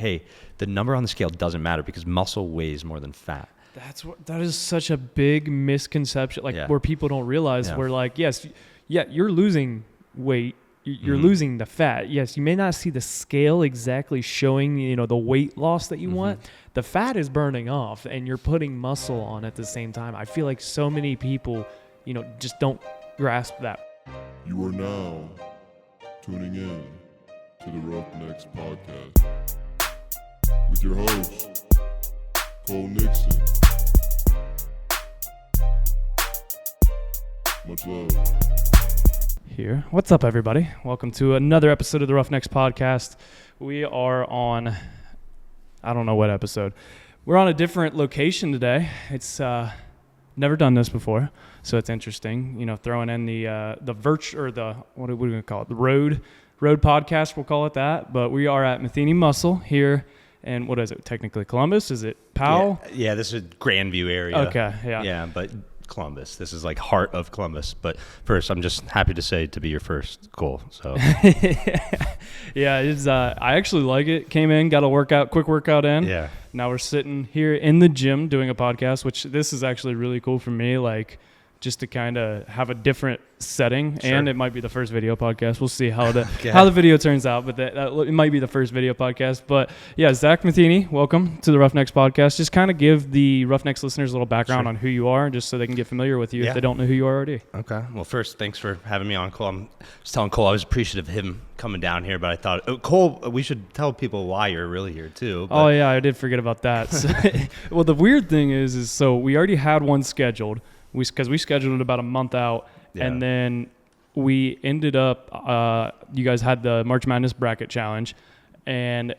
hey, the number on the scale doesn't matter because muscle weighs more than fat. That is such a big misconception, where people don't realize we're like, yes, you're losing weight. You're losing the fat. Yes, you may not see the scale exactly showing, the weight loss that you want. The fat is burning off and you're putting muscle on at the same time. I feel like so many people, just don't grasp that. You are now tuning in to the Roughnecks Podcast with your host, Cole Nixon. Much love. Here. What's up, everybody? Welcome to another episode of the Roughnecks Podcast. We are on, I don't know what episode. We're on a different location today. It's never done this before, so it's interesting. Throwing in the what are we gonna call it? The road podcast. We'll call it that. But we are at Matheny Muscle here. And what is it? Technically Columbus? Is it Powell? Yeah, this is Grandview area. Okay, yeah. Yeah, but Columbus. This is like heart of Columbus. But first, I'm just happy to say to be your first, Cole. So yeah, it's I actually like it. Came in, got a quick workout in. Yeah. Now we're sitting here in the gym doing a podcast, which this is actually really cool for me. Like, just to kind of have a different setting, Sure. And it might be the first video podcast. We'll see how the video turns out, but it might be the first video podcast. But yeah, Zach Matheny, welcome to the Roughnecks Podcast. Just kind of give the Roughnecks listeners a little background on who you are, just so they can get familiar with you if they don't know who you are already. Okay. Well, first, thanks for having me on, Cole. I was telling Cole I was appreciative of him coming down here, but I thought, Cole, we should tell people why you're really here too. But. Oh yeah, I did forget about that. So, well, the weird thing is so we already had one scheduled. Because we scheduled it about a month out, and then we ended up, you guys had the March Madness bracket challenge, and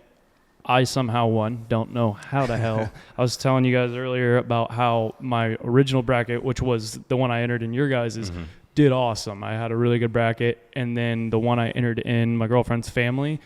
I somehow won. Don't know how the hell. I was telling you guys earlier about how my original bracket, which was the one I entered in your guys's, did awesome. I had a really good bracket, and then the one I entered in my girlfriend's family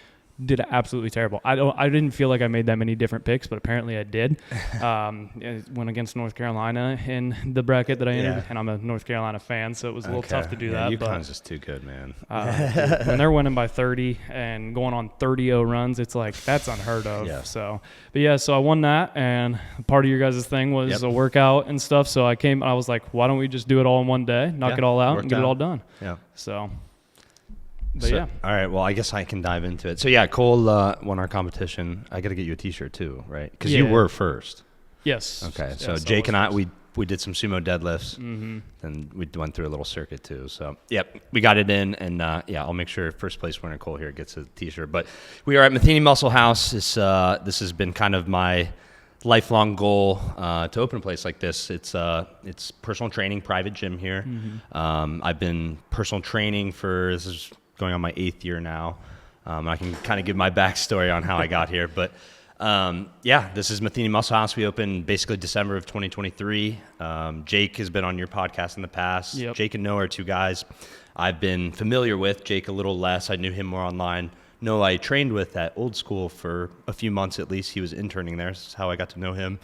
did absolutely terrible. I didn't feel like I made that many different picks, but apparently I did. It went against North Carolina in the bracket that I entered, and I'm a North Carolina fan, so it was a little tough to do that. UConn's just too good, man. When they're winning by 30 and going on 30-0 runs, it's like, that's unheard of. Yeah. So I won that, and part of your guys' thing was a workout and stuff, so I was like, why don't we just do it all in one day, knock it all out, and get it all done. Yeah. So... All right. Well, I guess I can dive into it. So, yeah, Cole won our competition. I got to get you a T-shirt, too, right? Because you were first. Yes. Okay. So, Jake and I, we did some sumo deadlifts, and we went through a little circuit, too. So, we got it in, and, I'll make sure first place winner Cole here gets a T-shirt. But we are at Matheny Muscle House. This has been kind of my lifelong goal to open a place like this. It's personal training, private gym here. I've been personal training this is going on my 8th year now. I can kind of give my backstory on how I got here. But, this is Matheny Muscle House. We opened basically December of 2023. Jake has been on your podcast in the past. Yep. Jake and Noah are two guys I've been familiar with. Jake a little less. I knew him more online. Noah I trained with at Old School for a few months at least. He was interning there. This is how I got to know him.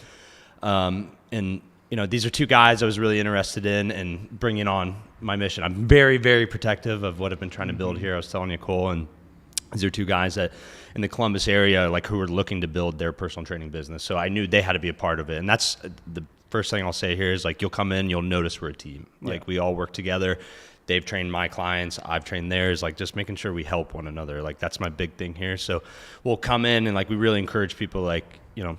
These are two guys I was really interested in and bringing on my mission. I'm very, very protective of what I've been trying to build here. I was telling you, Cole, and these are two guys that in the Columbus area, who were looking to build their personal training business. So I knew they had to be a part of it. And that's the first thing I'll say here is you'll come in, you'll notice we're a team. We all work together. They've trained my clients. I've trained theirs. Just making sure we help one another. That's my big thing here. So we'll come in and we really encourage people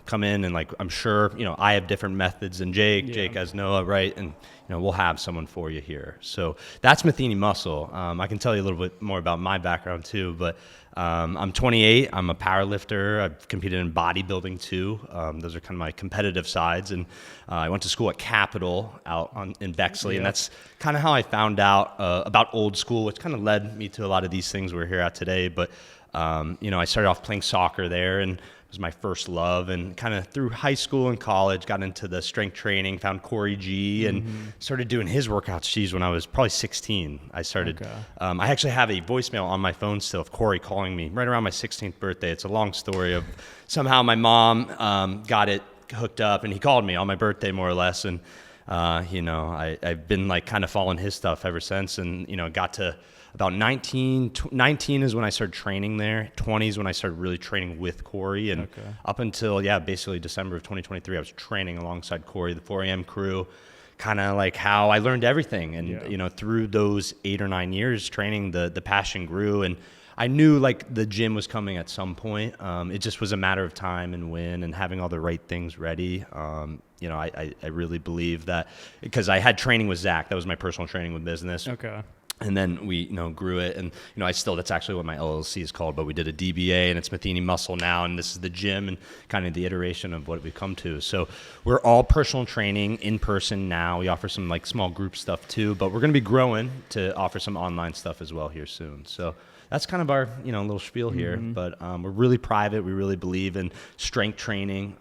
come in and I'm sure, I have different methods than Jake. Yeah. Jake has Noah, right? And, we'll have someone for you here. So that's Matheny Muscle. I can tell you a little bit more about my background too, but I'm 28. I'm a power lifter. I've competed in bodybuilding too. Those are kind of my competitive sides. And I went to school at Capitol out in Bexley. And that's kind of how I found out about Old School, which kind of led me to a lot of these things we're here at today. But, I started off playing soccer there, and was my first love, and kind of through high school and college got into the strength training, found Corey G, and started doing his workouts when I was probably 16. I started I actually have a voicemail on my phone still of Corey calling me right around my 16th birthday. It's a long story of somehow my mom got it hooked up, and he called me on my birthday more or less, and I've been kind of following his stuff ever since, and got to about 19 is when I started training there. 20 is when I started really training with Corey. And up until, basically December of 2023, I was training alongside Corey, the 4 a.m. crew, kind of like how I learned everything. And, through those 8 or 9 years training, the passion grew. And I knew like the gym was coming at some point. It just was a matter of time and when and having all the right things ready. I really believe that because I had training with Zach. That was my personal training with business. Okay. And then we, grew it. And, that's actually what my LLC is called, but we did a DBA and it's Matheny Muscle now. And this is the gym and kind of the iteration of what we've come to. So we're all personal training in person now. We offer some like small group stuff too, but we're going to be growing to offer some online stuff as well here soon. So that's kind of our, little spiel here, but we're really private. We really believe in strength training,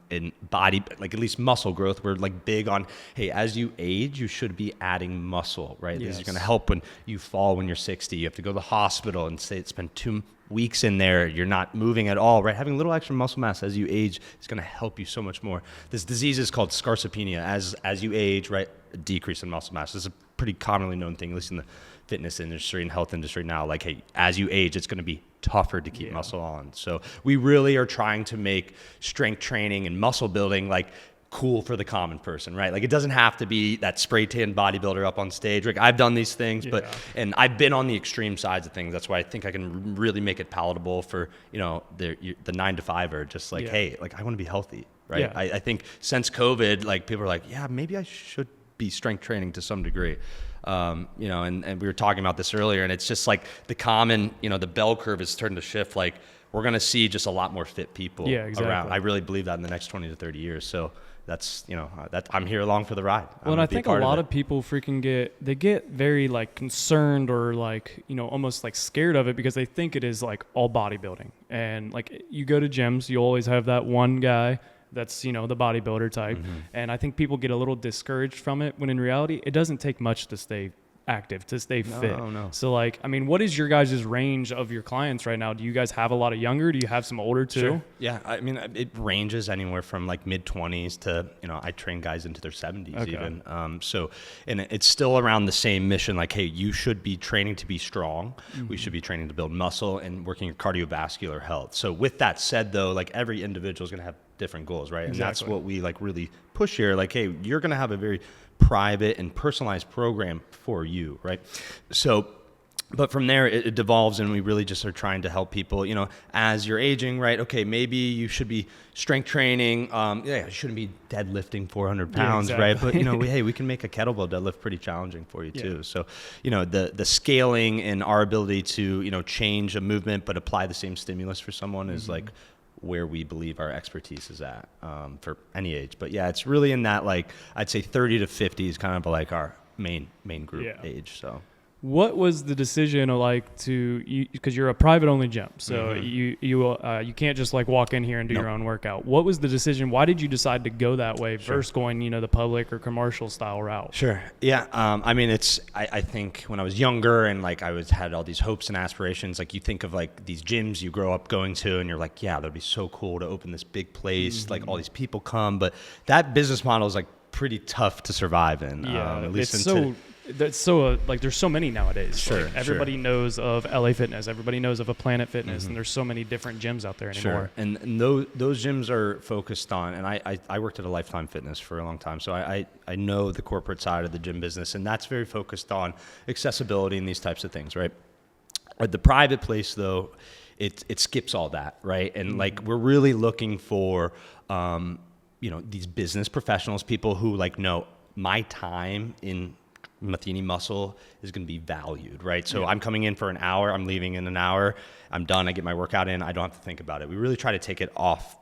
in body, like at least muscle growth. We're like big on, hey, as you age, you should be adding muscle, right? Yes. This is going to help when you fall when you're 60. You have to go to the hospital and spend 2 weeks in there. You're not moving at all, right? Having a little extra muscle mass as you age is going to help you so much more. This disease is called scarcopenia. As you age, right, a decrease in muscle mass. This is a pretty commonly known thing, at least in the fitness industry and health industry now. Like, hey, as you age, it's going to be tougher to keep muscle on. So we really are trying to make strength training and muscle building like cool for the common person, right? Like it doesn't have to be that spray tan bodybuilder up on stage. Like I've done these things, and I've been on the extreme sides of things. That's why I think I can really make it palatable for, the 9 to 5er, just like, hey, like I want to be healthy, right? Yeah. I think since COVID, like people are like, yeah, maybe I should be strength training to some degree. And we were talking about this earlier, and it's just like the common, the bell curve is starting to shift. Like we're going to see just a lot more fit people around. I really believe that in the next 20 to 30 years. So that's, that I'm here along for the ride. Well, and I think a lot of people freaking get very like concerned or like, almost like scared of it because they think it is like all bodybuilding. And like you go to gyms, you always have that one guy that's, the bodybuilder type. And I think people get a little discouraged from it when in reality, it doesn't take much to stay active, to stay fit. No. So like, I mean, what is your guys' range of your clients right now? Do you guys have a lot of younger? Do you have some older too? Sure. Yeah. I mean, it ranges anywhere from like mid 20s to, I train guys into their 70s even. And it's still around the same mission. Like, hey, you should be training to be strong. We should be training to build muscle and working your cardiovascular health. So with that said though, like every individual is going to have different goals, right? And that's what we like really push here. Like, hey, you're going to have a very private and personalized program for you, right? So, but from there it devolves, and we really just are trying to help people, as you're aging, right? Okay, maybe you should be strength training. You shouldn't be deadlifting 400 pounds, right? But we can make a kettlebell deadlift pretty challenging for you too. So, the scaling and our ability to, change a movement but apply the same stimulus for someone is like where we believe our expertise is at for any age. But yeah, it's really in that, like, I'd say 30 to 50 is kind of like our main group age. So what was the decision like because you're a private only gym, so you can't just like walk in here and do your own workout. What was the decision? Why did you decide to go that way versus going, the public or commercial style route? Sure. Yeah. I mean, I think when I was younger and like had all these hopes and aspirations, like you think of like these gyms you grow up going to and you're like, yeah, that'd be so cool to open this big place. Like all these people come, but that business model is like pretty tough to survive in. At least there's so many nowadays. Sure. Like everybody knows of LA Fitness. Everybody knows of a Planet Fitness, and there's so many different gyms out there anymore. Sure. And those gyms are focused on, and I worked at a Lifetime Fitness for a long time, so I know the corporate side of the gym business, and that's very focused on accessibility and these types of things, right? At the private place, though, it skips all that, right? And like we're really looking for, these business professionals, people who like know my time in Matheny Muscle is going to be valued, right? So I'm coming in for an hour, I'm leaving in an hour, I'm done, I get my workout in, I don't have to think about it. We really try to take it off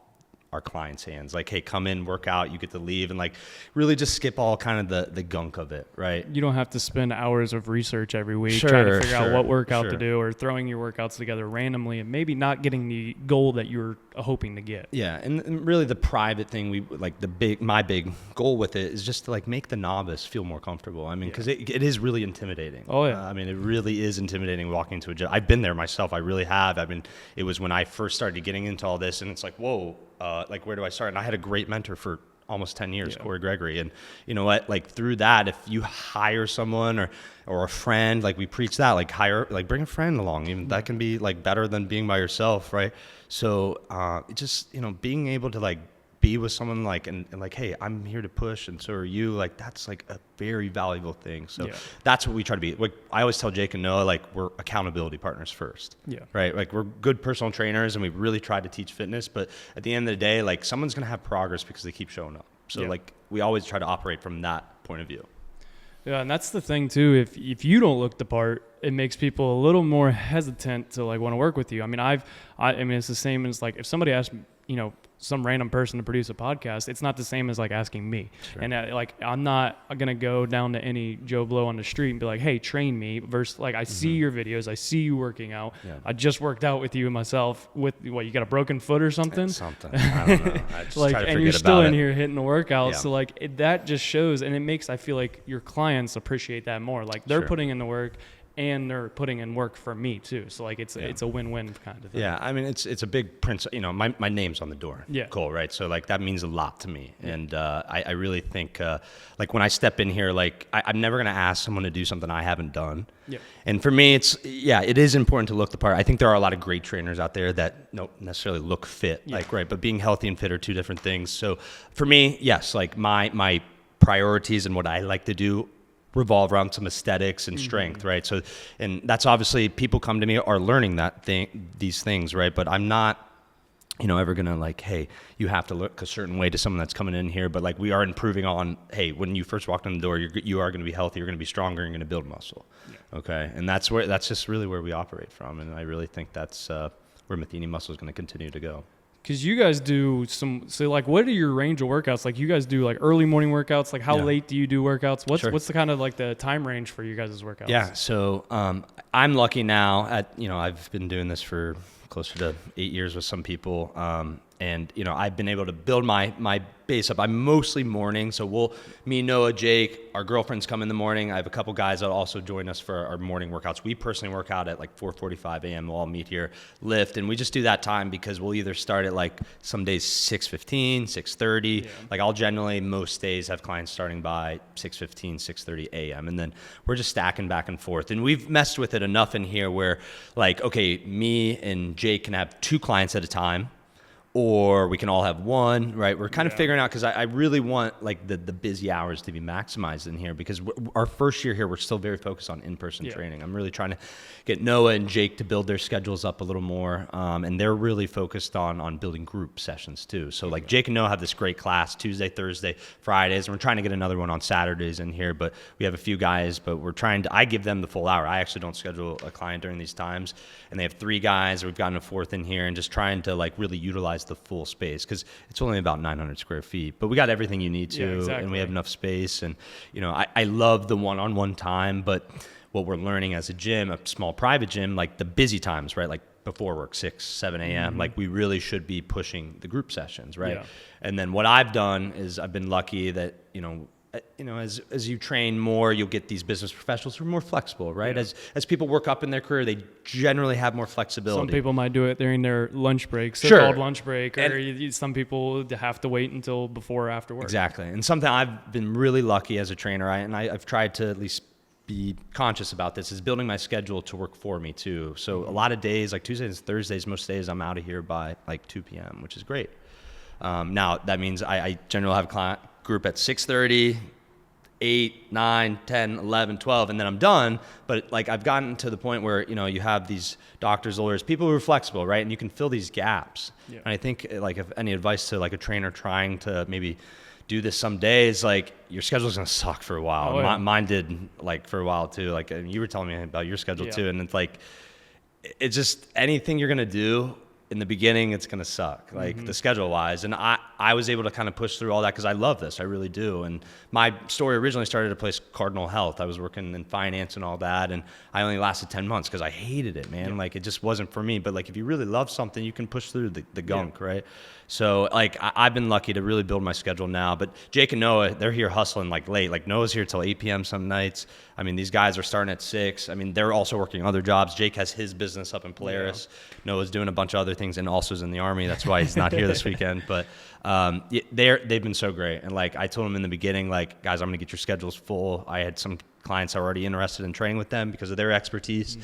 our clients' hands. Like, hey, come in, work out, you get to leave, and like really just skip all kind of the gunk of it, right? You don't have to spend hours of research every week trying to figure out what workout to do, or throwing your workouts together randomly and maybe not getting the goal that you're hoping to get. Yeah, and really the private thing, we like my big goal with it is just to like make the novice feel more comfortable. I mean, because it is really intimidating. Oh yeah. I mean, it really is intimidating walking into a gym. I've been there myself. I really have. I mean, it was when I first started getting into all this, and it's like, whoa. Like, where do I start? And I had a great mentor for almost 10 years, Corey Gregory. And you know what, like through that, if you hire someone or a friend, like we preach that, like bring a friend along, even that can be like better than being by yourself, right? So just, you know, being able to like be with someone like, and like, hey, I'm here to push and so are you, like that's like a very valuable thing. So that's what we try to be. Like I always tell Jake and Noah, like we're accountability partners first, right? Like we're good personal trainers and we really try to teach fitness, but at the end of the day, like someone's going to have progress because they keep showing up. So like we always try to operate from that point of view. Yeah, and that's the thing too. If you don't look the part, it makes people a little more hesitant to like want to work with you. I mean, I mean, it's the same as like if somebody asks, you know, some random person to produce a podcast, it's not the same as like asking me. Sure. And like I'm not gonna go down to any Joe Blow on the street and be like, hey, train me. Versus like I see your videos, I see you working out. Yeah. I just worked out with you and myself. With what, you got a broken foot or something? Something. I don't know. I just like, try to and forget you're still about in it. here hitting the workout. So like that just shows, and it makes, I feel like your clients appreciate that more. Like they're putting in the work. And they're putting in work for me too, so like it's a win-win kind of thing. Yeah, I mean it's a big principle. You know, my name's on the door. Yeah, Cole, right? So like that means a lot to me, and I really think like when I step in here, like I'm never gonna ask someone to do something I haven't done. Yeah. And for me, it is important to look the part. I think there are a lot of great trainers out there that don't necessarily look fit, but being healthy and fit are two different things. So for me, yes, like my priorities and what I like to do revolve around some aesthetics and strength, right? So, and that's obviously people come to me are learning these things, right? But I'm not, you know, ever gonna like, hey, you have to look a certain way to someone that's coming in here. But like we are improving on, hey, when you first walked in the door, you are gonna be healthy, you're gonna be stronger, you're gonna build muscle, okay? And that's just really where we operate from, and I really think that's where Matheny Muscle is gonna continue to go. Because you guys do so like, what are your range of workouts? Like you guys do like early morning workouts, like how late do you do workouts? What's the kind of like the time range for you guys' workouts? Yeah, so I'm lucky now I've been doing this for closer to 8 years with some people. And, you know, I've been able to build my base up. I'm mostly morning. So me, Noah, Jake, our girlfriends come in the morning. I have a couple guys that also join us for our morning workouts. We personally work out at like 4:45 a.m. We'll all meet here, lift. And we just do that time because we'll either start at like some days 6:15, 6:30. Like I'll generally most days have clients starting by 6:15, 6:30 a.m. And then we're just stacking back and forth. And we've messed with it enough in here where like, okay, me and Jake can have 2 clients at a time. Or we can all have one, right? We're kind of figuring out, because I really want like the busy hours to be maximized in here, because our first year here, we're still very focused on in-person training. I'm really trying to get Noah and Jake to build their schedules up a little more. And they're really focused on building group sessions too. So like Jake and Noah have this great class Tuesday, Thursday, Fridays. And we're trying to get another one on Saturdays in here, but we have a few guys, but I give them the full hour. I actually don't schedule a client during these times. And they have 3 guys. We've gotten a 4th in here, and just trying to like really utilize the full space, because it's only about 900 square feet, but we got everything you need to, and we have enough space. And you know, I love the one-on-one time, but what we're learning as a gym, a small private gym, like the busy times, right? Like before work, 6, 7 a.m. Like we really should be pushing the group sessions, right? And then what I've done is I've been lucky that, you know, as you train more, you'll get these business professionals who are more flexible, right? As people work up in their career, they generally have more flexibility. Some people might do it during their lunch breaks. They're called lunch break, or some people have to wait until before or after work. Exactly. And something I've been really lucky as a trainer, I've tried to at least be conscious about this, is building my schedule to work for me too. So a lot of days, like Tuesdays and Thursdays, most days I'm out of here by like 2 p.m., which is great. Now that means I generally have a client group at 6:30, 8, 9, 10, 11, 12, and then I'm done. But like I've gotten to the point where, you know, you have these doctors, lawyers, people who are flexible, right? And you can fill these gaps. And I think like if any advice to like a trainer trying to maybe do this some days, like your schedule's gonna suck for a while. Mine did like for a while too. Like you were telling me about your schedule too. And it's like, it's just anything you're gonna do in the beginning, it's going to suck, like the schedule wise. And I was able to kind of push through all that because I love this. I really do. And my story originally started at a place, Cardinal Health. I was working in finance and all that. And I only lasted 10 months because I hated it, man. Like it just wasn't for me. But like, if you really love something, you can push through the gunk, right? So like, I've been lucky to really build my schedule now. But Jake and Noah, they're here hustling like late. Like Noah's here till 8 p.m. some nights. I mean, these guys are starting at 6. I mean, they're also working other jobs. Jake has his business up in Polaris. Noah's doing a bunch of other things and also is in the Army. That's why he's not here this weekend. But they've been so great. And like I told them in the beginning, like, guys, I'm going to get your schedules full. I had some clients already interested in training with them because of their expertise.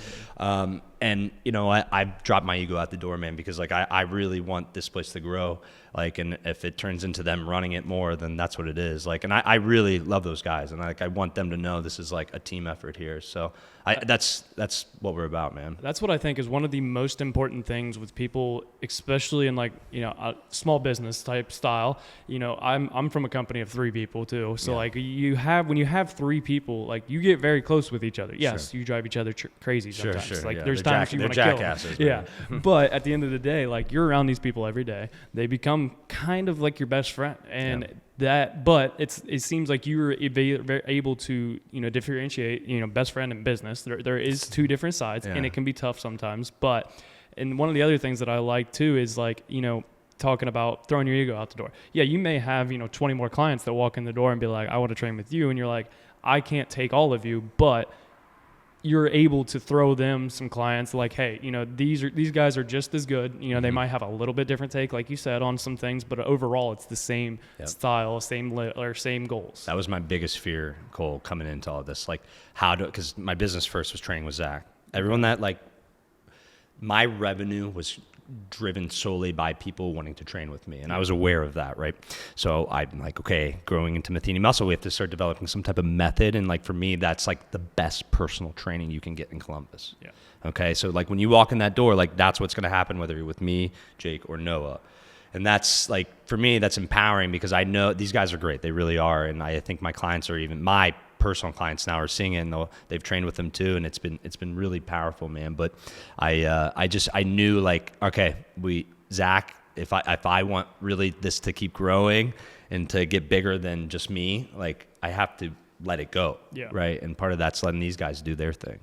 And you know, I've dropped my ego out the door, man, because like I really want this place to grow. Like, and if it turns into them running it more, then that's what it is. Like, and I really love those guys, and like I want them to know this is like a team effort here. So that's what we're about, man. That's what I think is one of the most important things with people, especially in like, you know, a small business type style. You know, I'm from a company of 3 people too. So like when you have 3 people, like you get very close with each other. Yes, you drive each other crazy sometimes. Sure, like yeah. there's times you want to kill them. Yeah, but at the end of the day, like you're around these people every day. They become kind of like your best friend, and but it seems like you were able to, you know, differentiate, you know, best friend and business. There is 2 different sides, and it can be tough sometimes. But and one of the other things that I like too is like, you know, talking about throwing your ego out the door. Yeah, you may have, you know, 20 more clients that walk in the door and be like, I want to train with you, and you're like, I can't take all of you, but you're able to throw them some clients like, hey, you know, these guys are just as good. You know, they might have a little bit different take, like you said, on some things, but overall it's the same style, same goals. That was my biggest fear, Cole, coming into all this. Like because my business first was training with Zach. Everyone that like, my revenue was driven solely by people wanting to train with me. And I was aware of that, right? So I'm like, okay, growing into Matheny Muscle, we have to start developing some type of method. And like, for me, that's like the best personal training you can get in Columbus. Yeah. Okay. So like when you walk in that door, like that's what's going to happen, whether you're with me, Jake, or Noah. And that's like, for me, that's empowering because I know these guys are great. They really are. And I think my clients are even my personal clients now are seeing it, and they've trained with them too, and it's been really powerful, man. But I knew like, okay, Zach, if I want really this to keep growing and to get bigger than just me, like I have to let it go, right? And part of that's letting these guys do their thing.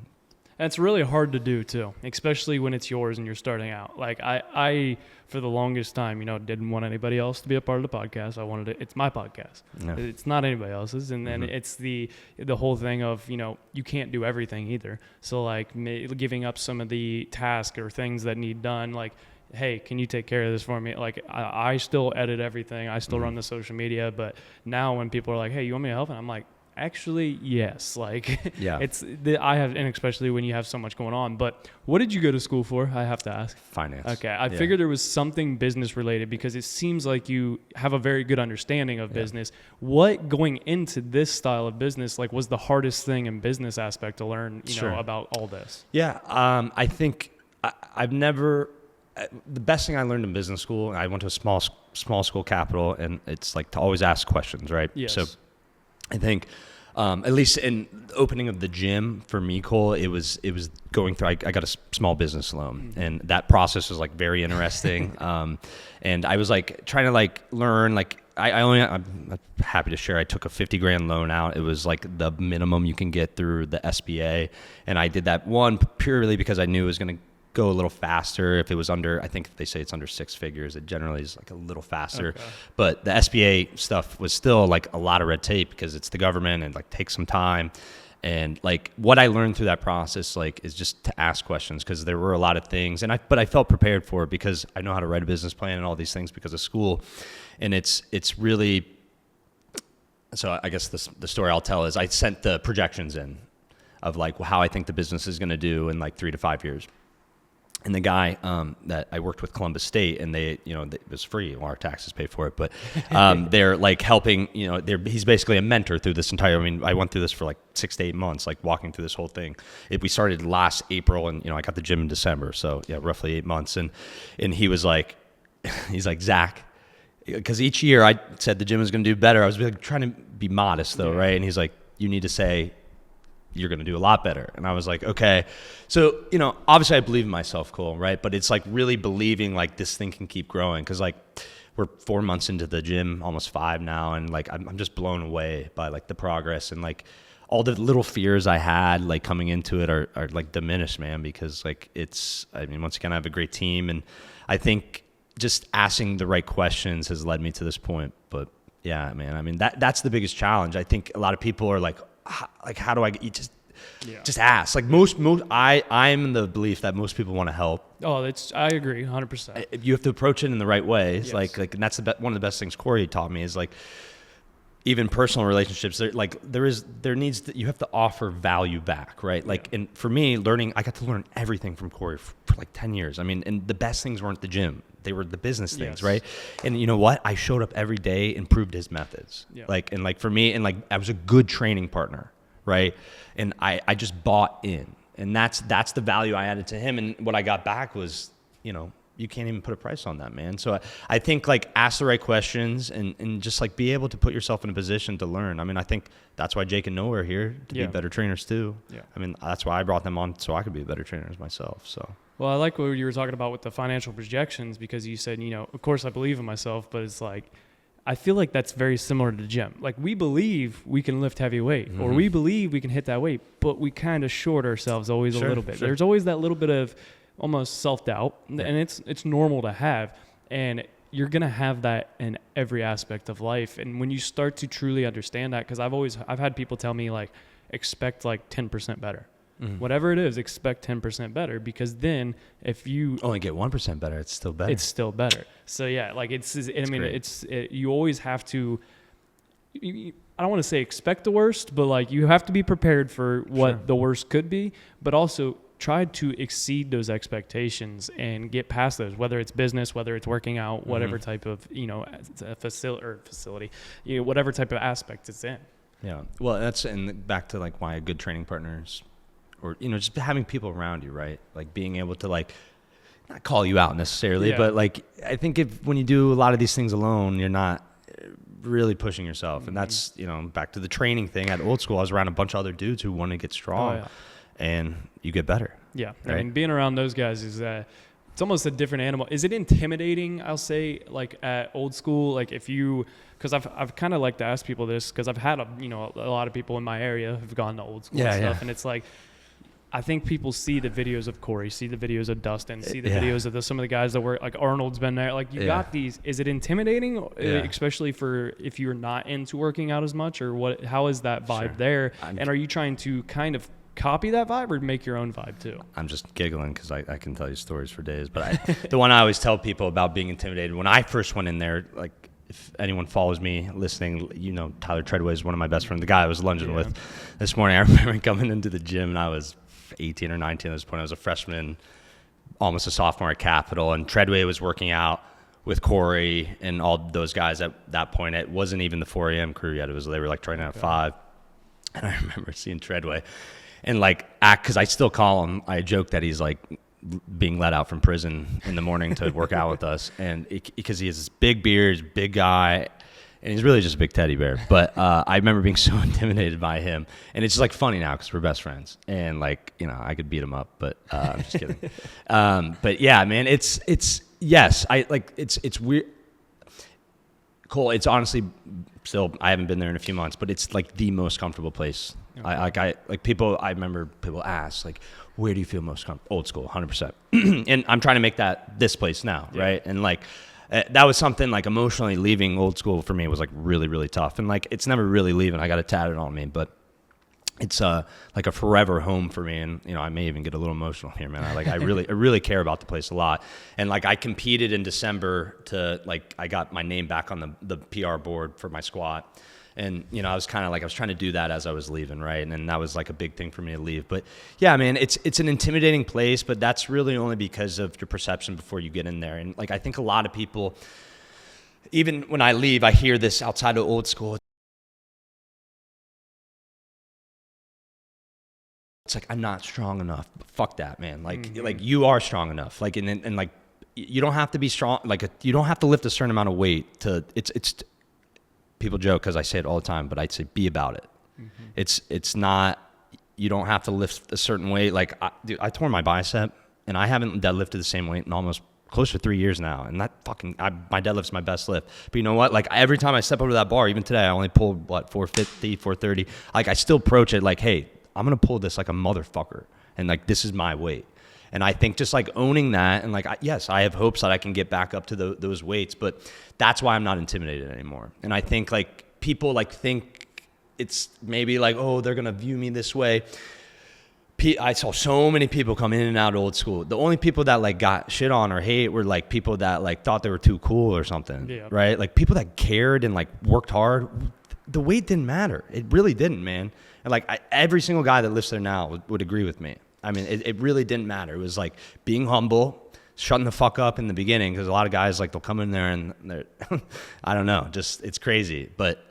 And it's really hard to do too, especially when it's yours and you're starting out. Like I for the longest time, you know, didn't want anybody else to be a part of the podcast. I wanted it. It's my podcast. No. It's not anybody else's. And then it's the whole thing of, you know, you can't do everything either. So like giving up some of the tasks or things that need done, like, hey, can you take care of this for me? Like I still edit everything. I still run the social media. But now when people are like, hey, you want me to help? And I'm like, actually, yes. Like, I have, and especially when you have so much going on. But what did you go to school for? I have to ask. Finance. Okay. I figured there was something business related because it seems like you have a very good understanding of business. What going into this style of business, like, was the hardest thing in business aspect to learn, you know, about all this? Yeah. I think I've never, the best thing I learned in business school, I went to a small school capital, and it's like to always ask questions, right? Yes. So I think, at least in the opening of the gym for me, Cole, it was going through, I got a small business loan, and that process was like very interesting. And I was like trying to like learn, like I'm happy to share, I took a $50,000 loan out. It was like the minimum you can get through the SBA. And I did that one purely because I knew it was going to go a little faster. If it was under, I think they say it's under 6 figures, it generally is like a little faster. Okay. But the SBA stuff was still like a lot of red tape because it's the government and like takes some time. And like what I learned through that process, like, is just to ask questions, because there were a lot of things, but I felt prepared for it because I know how to write a business plan and all these things because of school. And it's really, so I guess the story I'll tell is I sent the projections in of like how I think the business is going to do in like 3 to 5 years. And the guy that I worked with, Columbus State, and they, you know, it was free. Well, our taxes pay for it, but they're like helping, you know, he's basically a mentor through this entire, I mean, I went through this for like 6 to 8 months, like walking through this whole thing. We started last April, and, you know, I got the gym in December. So yeah, roughly 8 months. And he was like, he's like, Zach, because each year I said the gym is going to do better. I was like trying to be modest though. Right. And he's like, you need to say, you're going to do a lot better. And I was like, okay. So, you know, obviously I believe in myself, Cole, right? But it's like really believing like this thing can keep growing. Cause like we're 4 months into the gym, almost 5 now. And like, I'm just blown away by like the progress, and like all the little fears I had like coming into it are like diminished, man, because like I mean, once again, I have a great team, and I think just asking the right questions has led me to this point. But yeah, man, I mean, that's the biggest challenge. I think a lot of people are like, how do I just ask. Like I'm in the belief that most people want to help. Oh, I agree 100%. You have to approach it in the right way. It's Yes. and that's one of the best things Corey taught me is like, even personal relationships, you have to offer value back, right? Like, and for me, I got to learn everything from Corey for like 10 years. I mean, and the best things weren't the gym. They were the business things, Yes. right? And you know what? I showed up every day, improved his methods. Yeah. For me, I was a good training partner, right? And I just bought in. And that's the value I added to him. And what I got back was, you can't even put a price on that, man. So I think like ask the right questions and just like be able to put yourself in a position to learn. I mean, I think that's why Jake and Noah are here to be better trainers too. Yeah. I mean, that's why I brought them on so I could be a better trainer myself. So. Well, I like what you were talking about with the financial projections because you said, of course I believe in myself, but it's like, I feel like that's very similar to the gym. Like we believe we can lift heavy weight or we believe we can hit that weight, but we kind of short ourselves always a little bit. Sure. There's always that little bit of almost self-doubt, and it's normal to have, and you're gonna have that in every aspect of life. And when you start to truly understand that, because I've had people tell me like expect like 10% better, whatever it is, expect 10% better, because then if you only get 1% better, it's still better. It's still better. So yeah, like you always have to. I don't want to say expect the worst, but like you have to be prepared for what the worst could be, but also try to exceed those expectations and get past those, whether it's business, whether it's working out, whatever type of, facility, whatever type of aspect it's in. Yeah. Well, and back to like why a good training partners or, just having people around you, right? Like being able to like, not call you out necessarily, but like, I think when you do a lot of these things alone, you're not really pushing yourself. And that's, back to the training thing at old school, I was around a bunch of other dudes who want to get strong. Oh, yeah. And you get better. Yeah. Right? I mean, being around those guys is it's almost a different animal. Is it intimidating, I'll say, like at old school? Like because I've kind of like to ask people this because I've had a lot of people in my area who've gone to old school and stuff. And it's like, I think people see the videos of Corey, see the videos of Dustin, see the videos of some of the guys that were like Arnold's been there. Like you got these. Is it intimidating, especially for if you're not into working out as much, or what? How is that vibe there? And are you trying to kind of copy that vibe or make your own vibe too? I'm just giggling because I can tell you stories for days. But the one I always tell people about being intimidated, when I first went in there, like if anyone follows me listening, Tyler Treadway is one of my best friends, the guy I was lunging with this morning. I remember coming into the gym and I was 18 or 19 at this point. I was a freshman, almost a sophomore at Capital, and Treadway was working out with Corey and all those guys at that point. It wasn't even the 4 a.m. crew yet. They were like training at 5. And I remember seeing Treadway and like act, because I still call him, I joke that he's like being let out from prison in the morning to work out with us. And because he has this big beard, he's a big guy, and he's really just a big teddy bear. But I remember being so intimidated by him. And it's just like funny now because we're best friends. And like, I could beat him up, but I'm just kidding. But yeah, man, it's weird. Cole, it's honestly still, I haven't been there in a few months, but it's like the most comfortable place. Okay. I remember people ask like, where do you feel most comfortable? Old school, 100%. And I'm trying to make that this place now. Right. And like, that was something like emotionally leaving old school for me was like really, really tough. And like, it's never really leaving. I got it tatted on me, but it's like a forever home for me. And, I may even get a little emotional here, man. I really care about the place a lot. And like, I competed in December I got my name back on the PR board for my squat. And, I was kind of like, I was trying to do that as I was leaving, right? And then that was like a big thing for me to leave. But yeah, man, it's an intimidating place, but that's really only because of your perception before you get in there. And like, I think a lot of people, even when I leave, I hear this outside of old school. It's like, I'm not strong enough. But fuck that, man. Like, like you are strong enough. Like, and like, you don't have to be strong. Like, you don't have to lift a certain amount of weight it's people joke because I say it all the time, but I'd say be about it. It's not, you don't have to lift a certain weight. Like, I tore my bicep and I haven't deadlifted the same weight in almost close to 3 years now. And that my deadlift's my best lift. But you know what? Like, every time I step over that bar, even today, I only pulled 450, 430. Like, I still approach it like, hey, I'm going to pull this like a motherfucker. And like, this is my weight. And I think just like owning that and like, yes, I have hopes that I can get back up to those weights, but that's why I'm not intimidated anymore. And I think like people like think it's maybe like, oh, they're going to view me this way. I saw so many people come in and out of old school. The only people that like got shit on or hate were like people that like thought they were too cool or something, right? Like people that cared and like worked hard. The weight didn't matter. It really didn't, man. And like every single guy that lives there now would agree with me. I mean, it really didn't matter. It was like being humble, shutting the fuck up in the beginning, because a lot of guys like they'll come in there and they're I don't know, just it's crazy. But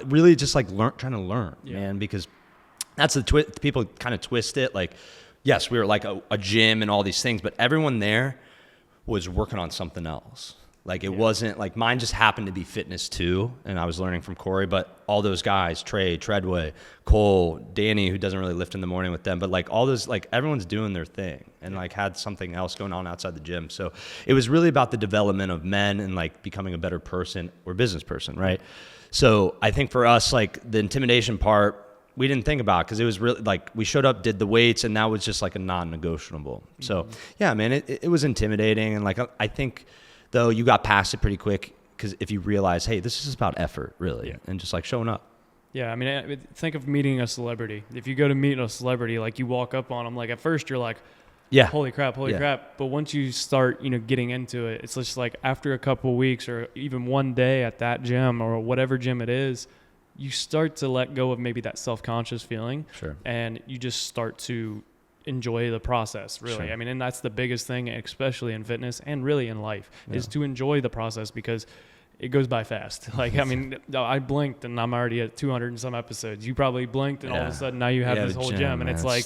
really just like trying to learn, man, because that's the people kind of twist it. Like, yes, we were like a gym and all these things, but everyone there was working on something else. Like it wasn't like mine just happened to be fitness too, and I was learning from Corey, but all those guys, Trey, Treadway, Cole, Danny, who doesn't really lift in the morning with them, but like all those, like everyone's doing their thing and like had something else going on outside the gym. So it was really about the development of men and like becoming a better person or business person, right? So I think for us, like the intimidation part, we didn't think about, because it was really like we showed up, did the weights, and that was just like a non-negotiable. So yeah, man, it was intimidating. And like I think though you got past it pretty quick, because if you realize, hey, this is about effort really, and just like showing up. Yeah, I mean, think of meeting a celebrity. If you go to meet a celebrity, like you walk up on them, like at first you're like, holy crap. But once you start, getting into it, it's just like after a couple weeks or even one day at that gym or whatever gym it is, you start to let go of maybe that self-conscious feeling. Sure. And you just start to enjoy the process, really. Sure. I mean, and that's the biggest thing, especially in fitness and really in life, is to enjoy the process, because it goes by fast. Like, I mean, I blinked and I'm already at 200 and some episodes. You probably blinked and all of a sudden now you have this whole gym, and it's like,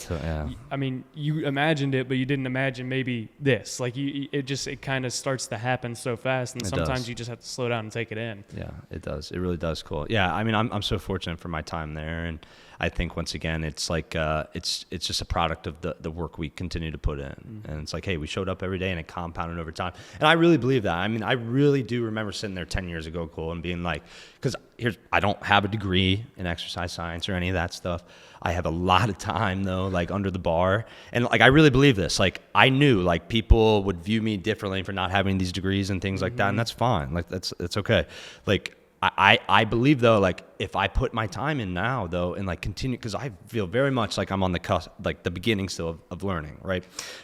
I mean, you imagined it, but you didn't imagine maybe this. Like, it kind of starts to happen so fast, and sometimes you just have to slow down and take it in. Yeah, it does. It really does. Cool. Yeah, I mean, I'm so fortunate for my time there, and I think once again, it's like it's just a product of the work we continue to put in, and it's like, hey, we showed up every day, and it compounded over time. And I really believe that. I mean, I really do remember sitting there 10 years ago, Cole, and being like, because I don't have a degree in exercise science or any of that stuff. I have a lot of time though, like under the bar, and like I really believe this. Like I knew like people would view me differently for not having these degrees and things like that, and that's fine. Like that's okay. Like I believe though, like if I put my time in now though, and like continue, because I feel very much like I'm on the cusp, like the beginning still of learning, right?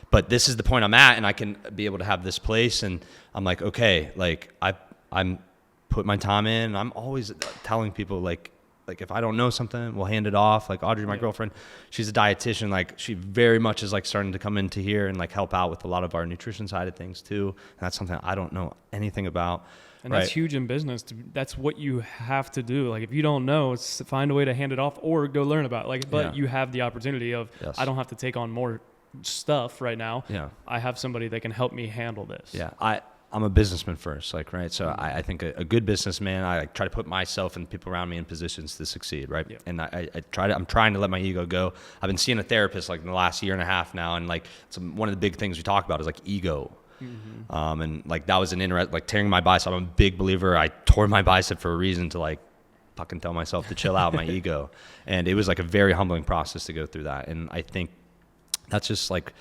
But this is the point I'm at, and I can be able to have this place, and I'm like, okay, like I'm put my time in, and I'm always telling people like if I don't know something, we'll hand it off. Like Audrey, my girlfriend, she's a dietitian. Like she very much is like starting to come into here and like help out with a lot of our nutrition side of things too. And that's something I don't know anything about. And that's huge in business. That's what you have to do. Like if you don't know, it's find a way to hand it off or go learn about it. Like, but you have the opportunity of, I don't have to take on more stuff right now. Yeah. I have somebody that can help me handle this. Yeah. I'm a businessman first, like, right? So I think a good businessman, I like, try to put myself and people around me in positions to succeed, right? Yeah. And I'm trying to let my ego go. I've been seeing a therapist like in the last year and a half now, and like one of the big things we talk about is like ego. Mm-hmm. And like that was an like tearing my bicep. I'm a big believer. I tore my bicep for a reason, to like fucking tell myself to chill out my ego. And it was like a very humbling process to go through that. And I think that's just like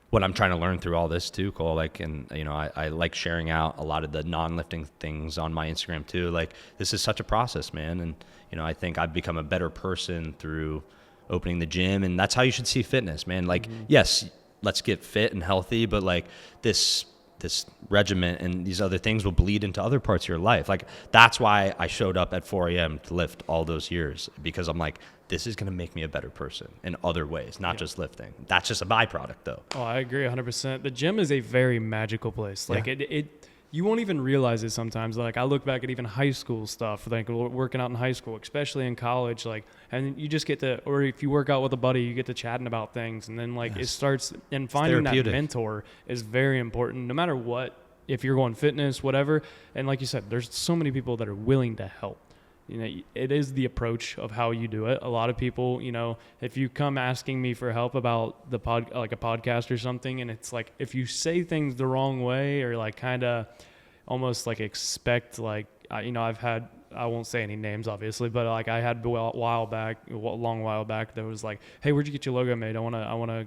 what I'm trying to learn through all this too, Cole. Like, and I like sharing out a lot of the non-lifting things on my Instagram too. Like this is such a process, man. And I think I've become a better person through opening the gym, and that's how you should see fitness, man. Like, yes, let's get fit and healthy, but like this regiment and these other things will bleed into other parts of your life. Like that's why I showed up at 4 a.m. to lift all those years, because I'm like, this is going to make me a better person in other ways, not just lifting. That's just a byproduct though. Oh, I agree 100%. The gym is a very magical place. Like you won't even realize it sometimes. Like I look back at even high school stuff, like working out in high school, especially in college, like, and you just get to, or if you work out with a buddy, you get to chatting about things. And then like it starts, and finding that mentor is very important no matter what, if you're going fitness, whatever. And like you said, there's so many people that are willing to help. It is the approach of how you do it. A lot of people, if you come asking me for help about like a podcast or something, and it's like, if you say things the wrong way or like kind of almost like expect, like, I've had, I won't say any names obviously, but like I had a long while back that was like, hey, where'd you get your logo made? I want to,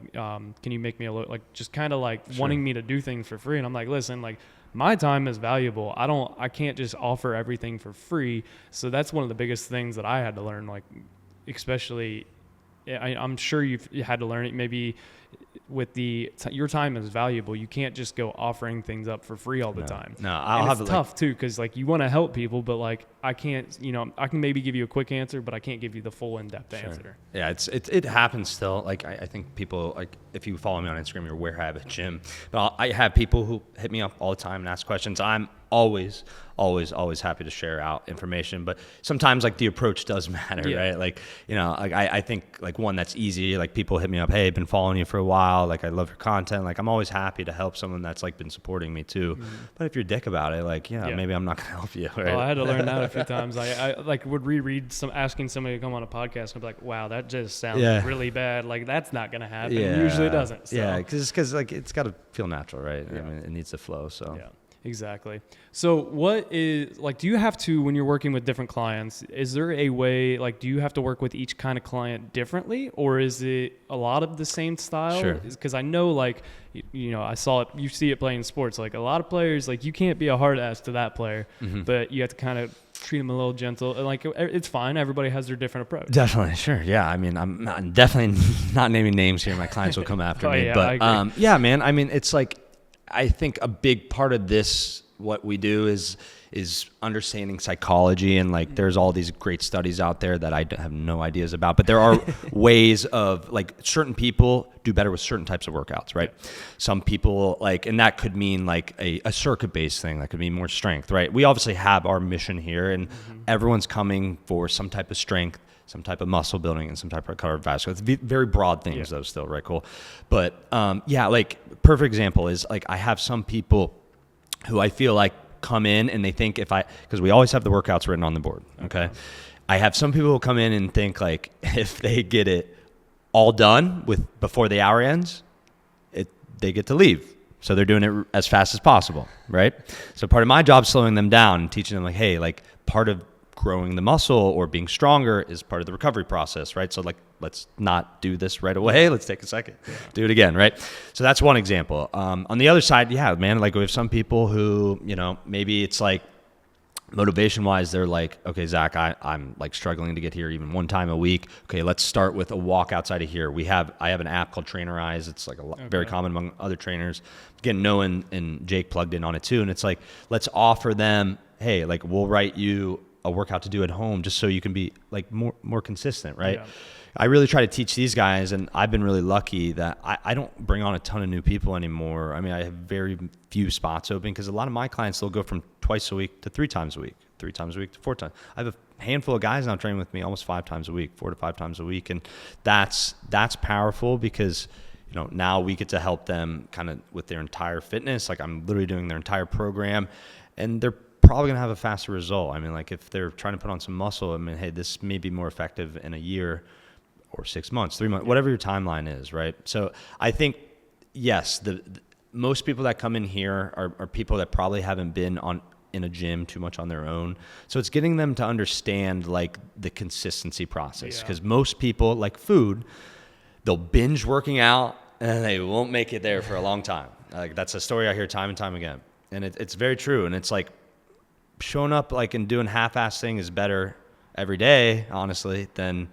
can you make me a logo? Like just kind of like wanting me to do things for free. And I'm like, listen, like, my time is valuable. I can't just offer everything for free. So that's one of the biggest things that I had to learn, like, especially I'm sure you had to learn it maybe with your time is valuable. You can't just go offering things up for free all the time. No, I'll have it's tough too, because like you want to help people, but like I can't, I can maybe give you a quick answer, but I can't give you the full in-depth answer. Yeah, it happens still. Like I think people, like if you follow me on Instagram, you're aware I have a gym. But I have people who hit me up all the time and ask questions. I'm always happy to share out information, but sometimes like the approach does matter, right? Like, like I think like one that's easy, like people hit me up, hey, I've been following you for a while, like I love your content, like I'm always happy to help someone that's like been supporting me too. But if you're a dick about it, like maybe I'm not gonna help you, right? Well, I had to learn that a few times. I like would reread asking somebody to come on a podcast and be like, wow, that just sounds really bad, like that's not gonna happen. Usually it doesn't. So. Because like it's got to feel natural, right? I mean, it needs to flow. So exactly. So what is, like, do you have to, when you're working with different clients, is there a way, like, do you have to work with each kind of client differently, or is it a lot of the same style? Sure. Because I know, like, I saw it, you see it playing sports, like a lot of players, like you can't be a hard ass to that player, but you have to kind of treat them a little gentle. And like, it's fine. Everybody has their different approach. Definitely. Sure. Yeah. I mean, I'm definitely not naming names here. My clients will come after me, but man, I mean, it's like, I think a big part of this, what we do is understanding psychology, and like there's all these great studies out there that I have no ideas about, but there are ways of, like, certain people do better with certain types of workouts, right? Some people, like, and that could mean like a circuit based thing, that could mean more strength, right? We obviously have our mission here, and everyone's coming for some type of strength, some type of muscle building, and some type of cardiovascular. It's very broad things though still, right? Cool. But like perfect example is like I have some people who I feel like come in and they think because we always have the workouts written on the board, okay? I have some people who come in and think like if they get it all done before the hour ends, they get to leave. So they're doing it as fast as possible, right? So part of my job is slowing them down and teaching them like, hey, like part of growing the muscle or being stronger is part of the recovery process, right? So like, let's not do this right away. Let's take a second, do it again, right? So that's one example. On the other side, man, like we have some people who, maybe it's like motivation wise, they're like, okay, Zach, I'm like struggling to get here even one time a week. Okay, let's start with a walk outside of here. I have an app called Trainerize. It's like very common among other trainers. Again, Noah and Jake plugged in on it too. And it's like, let's offer them, hey, like we'll write you a workout to do at home just so you can be like more consistent, right? Yeah. I really try to teach these guys, and I've been really lucky that I don't bring on a ton of new people anymore. I mean, I have very few spots open because a lot of my clients, they'll go from twice a week to 3 times a week, 3 times a week to 4 times. I have a handful of guys now training with me almost 5 times a week, 4 to 5 times a week. And that's powerful because, now we get to help them kind of with their entire fitness. Like I'm literally doing their entire program, and they're probably going to have a faster result. I mean, like if they're trying to put on some muscle, I mean, hey, this may be more effective in a year or 6 months, 3 months, whatever your timeline is, right? So I think, yes, the most people that come in here are people that probably haven't been in a gym too much on their own. So it's getting them to understand like the consistency process, because most people, like food, they'll binge working out and they won't make it there for a long time. Like that's a story I hear time and time again. And it's very true. And it's like, showing up like and doing half-ass thing is better every day, honestly, than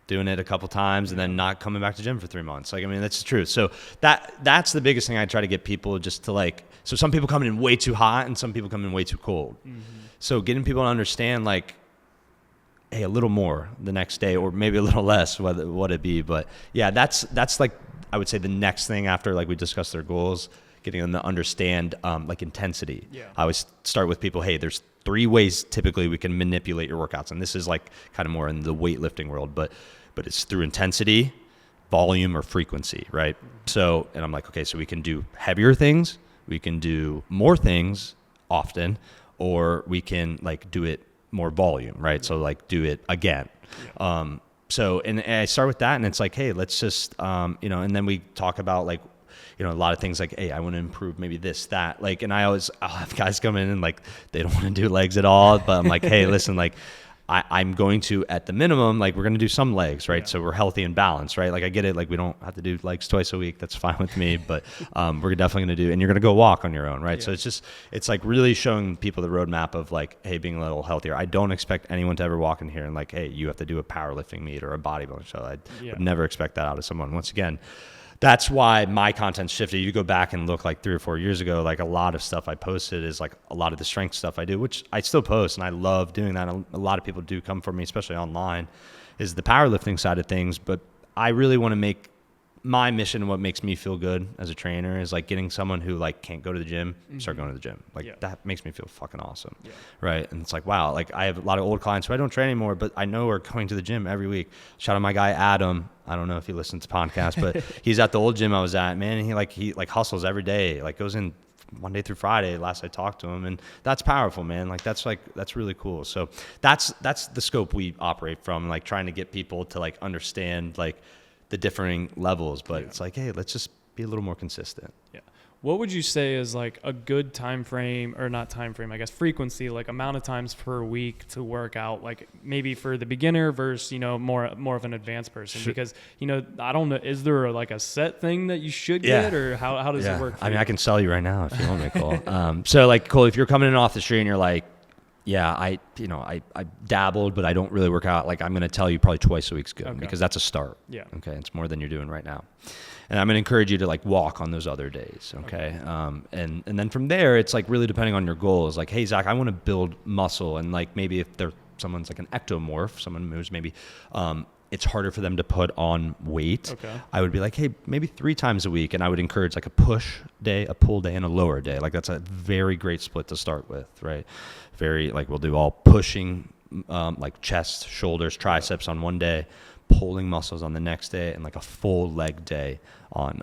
doing it a couple times and then not coming back to gym for 3 months. Like, I mean, that's the truth. So that's the biggest thing I try to get people just to like, so some people come in way too hot and some people come in way too cold. So getting people to understand like, hey, a little more the next day or maybe a little less, what it be. But yeah, that's like, I would say the next thing after like we discuss their goals, getting them to understand like intensity. I always start with people, hey, there's 3 ways typically we can manipulate your workouts. And this is like kind of more in the weightlifting world, but it's through intensity, volume, or frequency, right? So, and I'm like, okay, so we can do heavier things, we can do more things often, or we can like do it more volume, right? So like do it again. So, and I start with that and it's like, hey, let's just, and then we talk about like, a lot of things like, hey, I want to improve maybe this, that, like, and I'll have guys come in and like, they don't want to do legs at all, but I'm like, hey, listen, like, I'm going to, at the minimum, like we're going to do some legs, right? So we're healthy and balanced, right? Like I get it. Like we don't have to do legs twice a week. That's fine with me, but we're definitely going to do, and you're going to go walk on your own, right? So it's like really showing people the roadmap of like, hey, being a little healthier. I don't expect anyone to ever walk in here and like, hey, you have to do a powerlifting meet or a bodybuilding show. I would never expect that out of someone. Once again, that's why my content's shifted. You go back and look like 3 or 4 years ago, like a lot of stuff I posted is like a lot of the strength stuff I do, which I still post and I love doing that. A lot of people do come for me, especially online, is the powerlifting side of things. But I really want to make my mission, what makes me feel good as a trainer, is like getting someone who like can't go to the gym, start going to the gym. Like that makes me feel fucking awesome. Right. And it's like, wow, like I have a lot of old clients who I don't train anymore, but I know are going to the gym every week. Shout out my guy, Adam. I don't know if he listens to podcasts, but he's at the old gym I was at, man. And he hustles every day, like goes in Monday through Friday. Last I talked to him, and that's powerful, man. Like that's really cool. So that's the scope we operate from, like trying to get people to like understand like the differing levels, but it's like, hey, let's just be a little more consistent. Yeah. What would you say is like a good time frame, or not time frame, I guess frequency, like amount of times per week to work out, like maybe for the beginner versus, more of an advanced person? Because, I don't know, is there like a set thing that you should get, or how does it work for you? I can sell you right now if you want me, Cole. So like, Cole, if you're coming in off the street and you're like, yeah, I dabbled, but I don't really work out. Like I'm going to tell you probably twice a week's good, because that's a start. Yeah. Okay. It's more than you're doing right now. And I'm going to encourage you to like walk on those other days. Okay. And then from there, it's like really depending on your goals. Like, hey, Zach, I want to build muscle. And like, maybe if someone's like an ectomorph, someone who's maybe, it's harder for them to put on weight. Okay. I would be like, hey, maybe 3 times a week. And I would encourage like a push day, a pull day, and a lower day. Like that's a very great split to start with, right? Very, like we'll do all pushing, like chest, shoulders, triceps on one day, pulling muscles on the next day, and like a full leg day on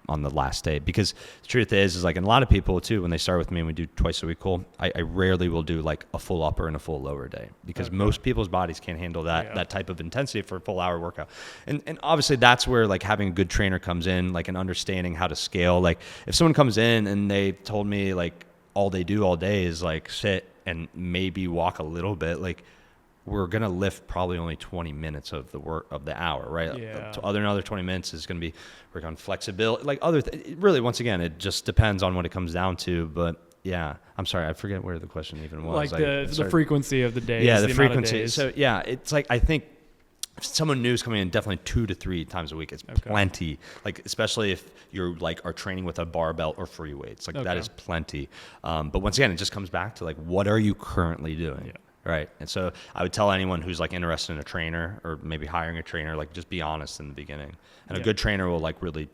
the last day. Because the truth is like, and a lot of people too, when they start with me and we do twice a week, Cole, I rarely will do like a full upper and a full lower day, because most people's bodies can't handle that type of intensity for a full hour workout. And obviously that's where like having a good trainer comes in, like an understanding how to scale. Like if someone comes in and they told me like all they do all day is like sit and maybe walk a little bit, like we're going to lift probably only 20 minutes of the work of the hour, right? Yeah. Another 20 minutes is going to be work on flexibility, like really, once again, it just depends on what it comes down to. But yeah, I'm sorry, I forget where the question even was. Like the frequency of the days. Yeah, the frequency. So yeah, it's like, I think if someone new is coming in, definitely 2 to 3 times a week is plenty. Like, especially if you're like are training with a barbell or free weights, like that is plenty. But once again, it just comes back to like, what are you currently doing? Yeah. Right. And so I would tell anyone who's like interested in a trainer or maybe hiring a trainer, like just be honest in the beginning. And a good trainer will like really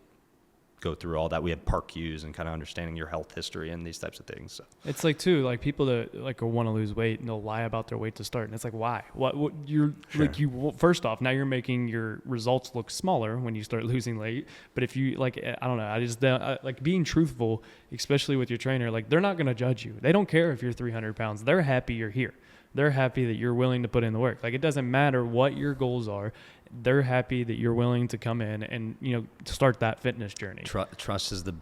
go through all that. We have park cues and kind of understanding your health history and these types of things. So it's like too, like people that like want to lose weight and they'll lie about their weight to start. And it's like, why? What you're like, first off, now you're making your results look smaller when you start losing weight. But if you like, I don't know, I just like being truthful, especially with your trainer, like they're not going to judge you. They don't care if you're 300 pounds. They're happy you're here. They're happy that you're willing to put in the work. Like it doesn't matter what your goals are. They're happy that you're willing to come in and, start that fitness journey. Trust is the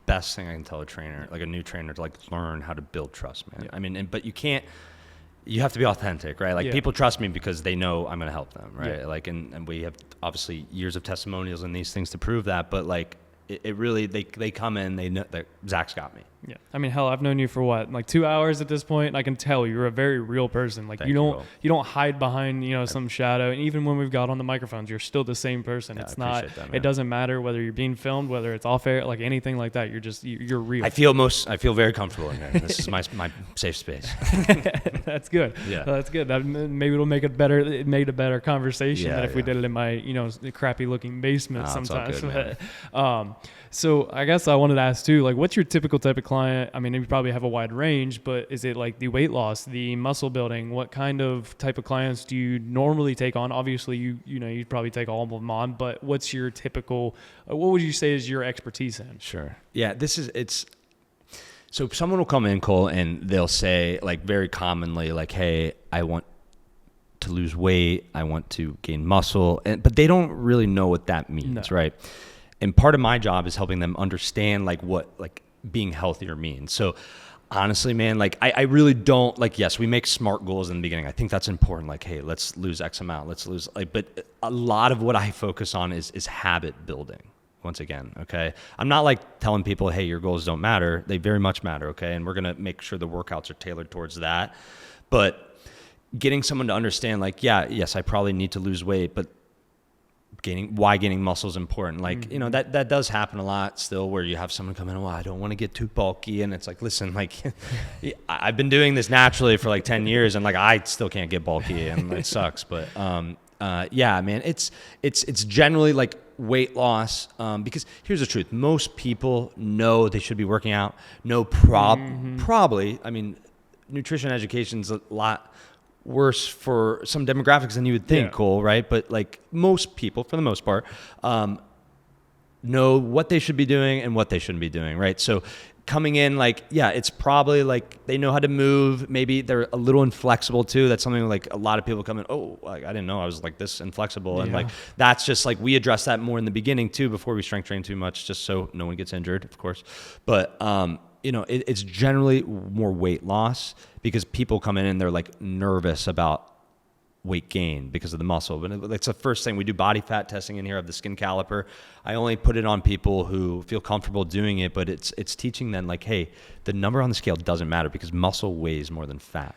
best thing I can tell a trainer, like a new trainer, to like learn how to build trust, man. Yeah. I mean, but you have to be authentic, right? Like people trust me because they know I'm going to help them, right? Yeah. Like, and we have obviously years of testimonials and these things to prove that, but like it really, they come in, they know that Zach's got me. Yeah. I mean, hell, I've known you for what, like 2 hours at this point, and I can tell you're a very real person. Like you don't hide behind, some shadow. And even when we've got on the microphones, you're still the same person. Yeah, it's not, that, it doesn't matter whether you're being filmed, whether it's off air, like anything like that. You're real. I feel very comfortable in there. This is my safe space. That's good. Yeah. That's good. Maybe it'll make it a better conversation than if we did it in my, crappy looking basement sometimes. Good, so I guess I wanted to ask too, like, what's your typical type of client? I mean, you probably have a wide range, but is it like the weight loss, the muscle building? What kind of type of clients do you normally take on? Obviously, you'd probably take all of them on, but what's your typical, what would you say is your expertise in? Sure. Yeah, so someone will come in, Cole, and they'll say like very commonly like, hey, I want to lose weight, I want to gain muscle, but they don't really know what that means, right? And part of my job is helping them understand like what like being healthier means. So Honestly, man, like I really don't like, yes, we make smart goals in the beginning. I think that's important. Like, hey, let's lose X amount. Let's lose but a lot of what I focus on is habit building. Once again, okay? I'm not like telling people, hey, your goals don't matter. They very much matter, okay? And we're going to make sure the workouts are tailored towards that. But getting someone to understand, like, yeah, yes, I probably need to lose weight, but why gaining muscle is important. Like, you know, that does happen a lot still, where you have someone come in, well, I don't want to get too bulky. And it's like, listen, like, I've been doing this naturally for like 10 years and like, I still can't get bulky and it sucks. But, yeah, man, it's generally like weight loss, because here's the truth. Most people know they should be working out. Probably, I mean, nutrition education is a lot worse for some demographics than you would think, Cole, right? But like most people, for the most part, know what they should be doing and what they shouldn't be doing, right? So coming in, like, yeah, it's probably like they know how to move. Maybe they're a little inflexible too. That's something like a lot of people come in, oh, like, I didn't know I was like this inflexible. And like, that's just like, we address that more in the beginning too, before we strength train too much, just so no one gets injured, of course. But, you know, it's generally more weight loss because people come in and they're like nervous about weight gain because of the muscle. But it's the first thing we do. Body fat testing in here of the skin caliper. I only put it on people who feel comfortable doing it, but it's teaching them like, hey, the number on the scale doesn't matter because muscle weighs more than fat.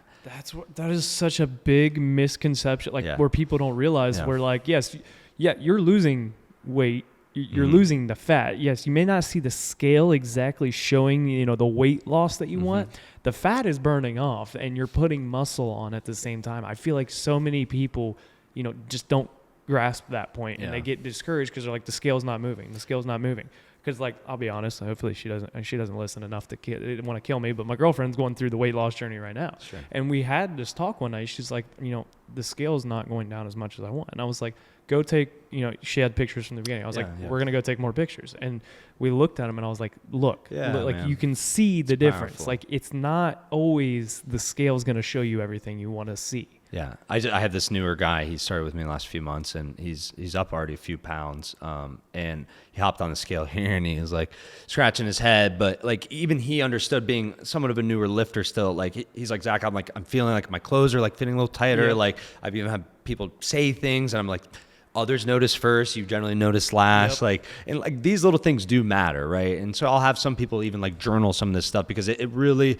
That is such a big misconception, like where people don't realize we're like, yes, you're losing weight. You're losing the fat. Yes, you may not see the scale exactly showing, you know, the weight loss that you want. The fat is burning off and you're putting muscle on at the same time. I feel like so many people, you know, just don't grasp that point and they get discouraged because they're like, the scale's not moving. The scale's not moving. Because, like, I'll be honest, hopefully she doesn't listen enough to want to kill me, but my girlfriend's going through the weight loss journey right now. Sure. And we had this talk one night. She's like, you know, the scale's not going down as much as I want. And I was like, go take, you know, she had pictures from the beginning. I was we're going to go take more pictures. And we looked at them and I was like, look, like, you can see the difference. Powerful. Like, it's not always the scale's going to show you everything you want to see. Yeah, I have this newer guy. He started with me in the last few months, and he's up already a few pounds. And he hopped on the scale here, and he was like scratching his head. But like even he understood, being somewhat of a newer lifter still. Like he's like, Zach, I'm feeling like my clothes are like fitting a little tighter. Like I've even had people say things, and I'm like, others notice first, you generally notice last. Like, and like these little things do matter, right? And so I'll have some people even like journal some of this stuff because it really.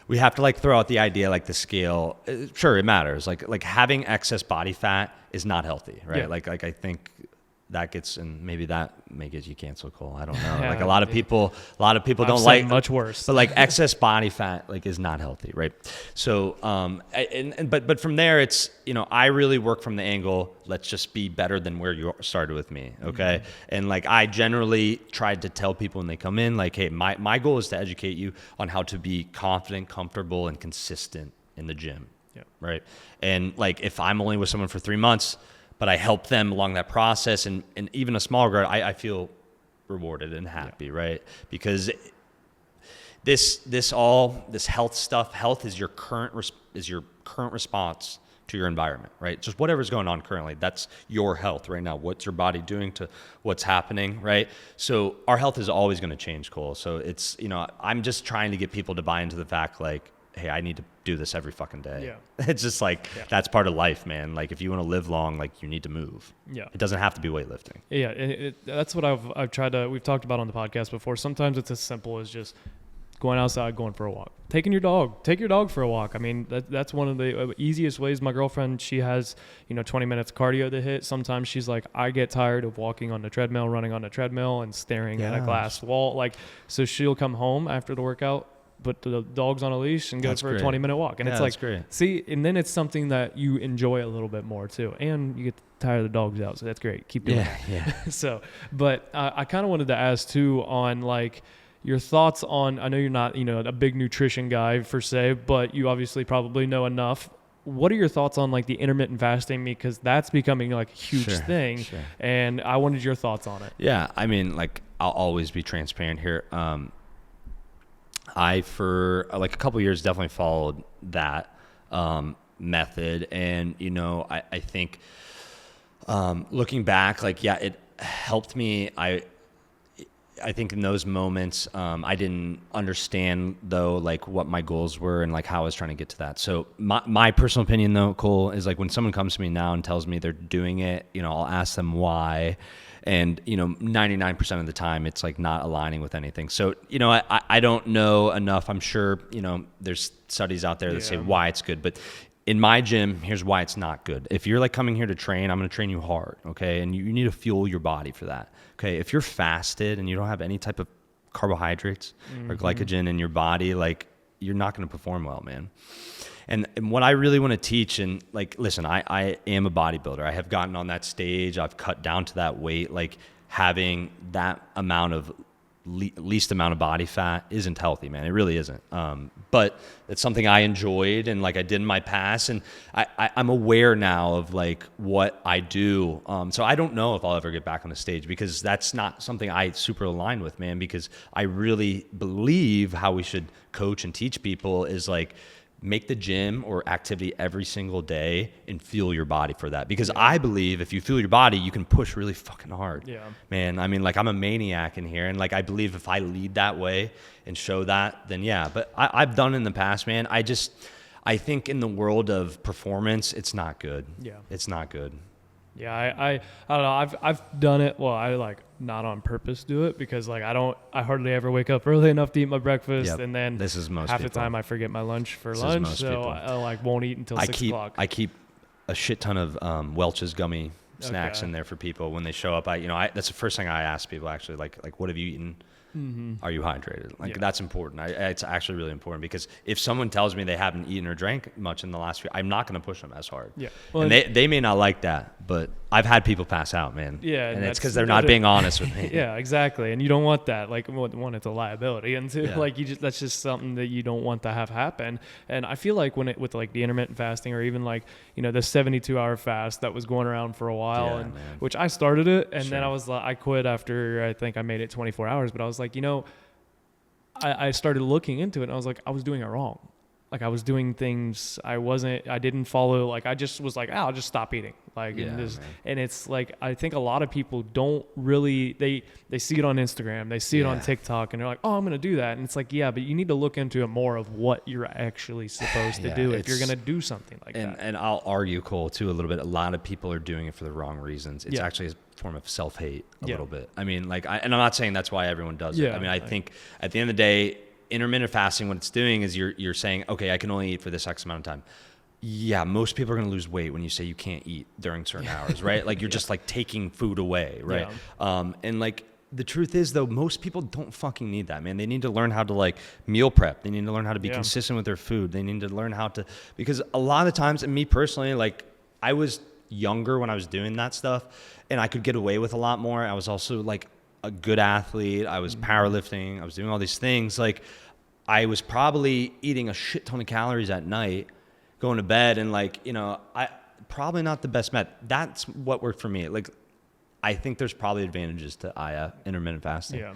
We have to like throw out the idea like the scale. Sure, it matters. Like having excess body fat is not healthy, right? Like I think that gets, and maybe that may get you canceled, Cole. I don't know. Like a lot of people don't like much worse. But like excess body fat like is not healthy, right? So but from there it's, you know, I really work from the angle, let's just be better than where you started with me, okay? And like I generally tried to tell people when they come in, like, hey, my goal is to educate you on how to be confident, comfortable, and consistent in the gym, right? And like if I'm only with someone for 3 months, but I help them along that process, and even a smaller group, I feel rewarded and happy, right? Because this health stuff, health is your current response to your environment, right? Just whatever's going on currently, that's your health right now. What's your body doing to what's happening, right? So our health is always going to change, Cole. So it's, you know, I'm just trying to get people to buy into the fact like, hey, I need to do this every fucking day. Yeah. It's just like, that's part of life, man. Like if you want to live long, like you need to move. Yeah. It doesn't have to be weightlifting. Yeah. That's what I've tried to, we've talked about on the podcast before. Sometimes it's as simple as just going outside, going for a walk, take your dog for a walk. I mean, that's one of the easiest ways. My girlfriend, she has, 20 minutes cardio to hit. Sometimes she's like, I get tired of walking on the treadmill, running on the treadmill and staring at a glass wall. Like, so she'll come home after the workout, put the dogs on a leash and go for a 20-minute walk. And it's like, great. See, and then it's something that you enjoy a little bit more too. And you get tired of the dogs out. So that's great. Keep doing it. Yeah. So, but I kind of wanted to ask too on like your thoughts on, I know you're not, a big nutrition guy per se, but you obviously probably know enough. What are your thoughts on like the intermittent fasting? Because that's becoming like a huge thing. Sure. And I wanted your thoughts on it. Yeah. I mean, like I'll always be transparent here. I, for like a couple of years, definitely followed that method. And, I think looking back, like, yeah, it helped me. I I think in those moments, I didn't understand though, like what my goals were and like how I was trying to get to that. So my personal opinion though, Cole, is like when someone comes to me now and tells me they're doing it, you know, I'll ask them why. And, you know, 99% of the time it's like not aligning with anything. So, you know, I don't know enough. I'm sure, you know, there's studies out there that say why it's good, but in my gym, here's why it's not good. If you're like coming here to train, I'm going to train you hard. Okay. And you need to fuel your body for that. Okay. If you're fasted and you don't have any type of carbohydrates or glycogen in your body, like you're not going to perform well, man. And what I really want to teach, and like, listen, I am a bodybuilder. I have gotten on that stage. I've cut down to that weight. Like having that amount of least amount of body fat isn't healthy, man. It really isn't. But it's something I enjoyed and like I did in my past. And I'm aware now of like what I do. So I don't know if I'll ever get back on the stage because that's not something I super align with, man, because I really believe how we should coach and teach people is like, make the gym or activity every single day and fuel your body for that. Because I believe if you fuel your body, you can push really fucking hard. Yeah. Man, I mean, like I'm a maniac in here. And like, I believe if I lead that way and show that, then yeah. But I've done in the past, man. I think in the world of performance, it's not good. Yeah. It's not good. Yeah, I don't know. I've done it. Well, I like not on purpose do it because like I hardly ever wake up early enough to eat my breakfast, and then this is most half people. the time I forget my lunch for lunch, so I like won't eat until 6 o'clock. I keep a shit ton of Welch's gummy snacks in there for people when they show up. That's the first thing I ask people actually, like what have you eaten? Are you hydrated? Like that's important. It's actually really important because if someone tells me they haven't eaten or drank much in the last few, I'm not going to push them as hard. Yeah, well, and they may not like that, but I've had people pass out, man. Yeah, and it's because they're not being honest with me. Yeah, exactly. And you don't want that. Like one, it's a liability, and two, like that's just something that you don't want to have happen. And I feel like with like the intermittent fasting or even like the 72-hour fast that was going around for a while, which I started it, and then I quit after I think I made it 24 hours, but I was like, I started looking into it and I was like, I was doing it wrong. Like I was doing things I didn't follow. Like I just was like, I'll just stop eating. Like, and it's like, I think a lot of people don't really, they see it on Instagram, they see it on TikTok and they're like, oh, I'm going to do that. And it's like, yeah, but you need to look into it more of what you're actually supposed to do if you're going to do something like that. And I'll argue, Cole, too, a little bit. A lot of people are doing it for the wrong reasons. It's actually a form of self-hate a little bit. I mean, like, and I'm not saying that's why everyone does it. I mean, I think at the end of the day, intermittent fasting, what it's doing is you're saying, okay, I can only eat for this X amount of time. Yeah, most people are going to lose weight when you say you can't eat during certain hours, right? Like you're just like taking food away, right? And like the truth is though, most people don't fucking need that, man. They need to learn how to like meal prep. They need to learn how to be consistent with their food. They need to learn how to, because a lot of times, and me personally, like I was younger when I was doing that stuff and I could get away with a lot more. I was also like a good athlete. I was powerlifting. I was doing all these things. Like I was probably eating a shit ton of calories at night, going to bed, and like, I probably not the best met. That's what worked for me. Like, I think there's probably advantages to intermittent fasting. Yeah.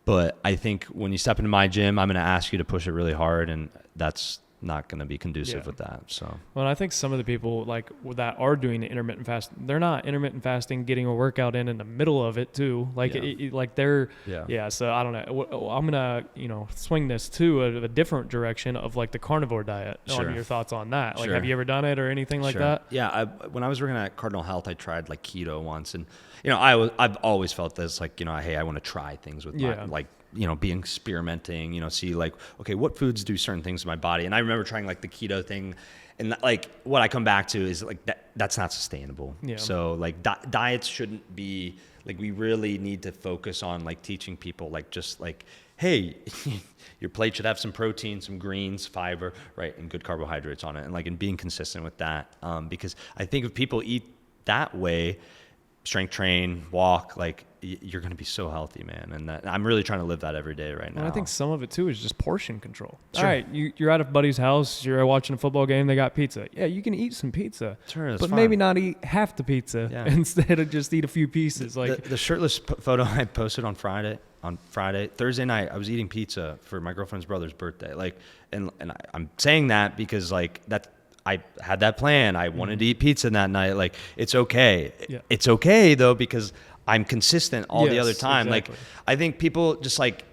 But I think when you step into my gym, I'm going to ask you to push it really hard, and that's not going to be conducive with that. So, well, and I think some of the people like that are doing the intermittent fast, they're not intermittent fasting, getting a workout in the middle of it too. Like, so I don't know. I'm going to, swing this to a different direction of like the carnivore diet. Sure. On your thoughts on that? Like, have you ever done it or anything like that? Yeah. When I was working at Cardinal Health, I tried like keto once, and, I've always felt this like, hey, I want to try things with my, like, be experimenting, see like, okay, what foods do certain things to my body? And I remember trying like the keto thing, and like what I come back to is like that's not sustainable. Yeah. So like diets shouldn't be like, we really need to focus on like teaching people like, just like, hey, your plate should have some protein, some greens, fiber, right, and good carbohydrates on it, and like, and being consistent with that. Because I think if people eat that way, strength train, walk, like you're going to be so healthy, man. And I'm really trying to live that every day right now. And I think some of it too is just portion control. Sure. All right, you're at a buddy's house, you're watching a football game, they got pizza. Yeah, you can eat some pizza, but fine. Maybe not eat half the pizza instead of just eat a few pieces. Like the shirtless photo I posted on Friday, Thursday night, I was eating pizza for my girlfriend's brother's birthday. Like, and I'm saying that because like I had that plan. I wanted to eat pizza that night. Like, it's okay. Yeah. It's okay though, because I'm consistent all the other time. Exactly. Like, I think people just like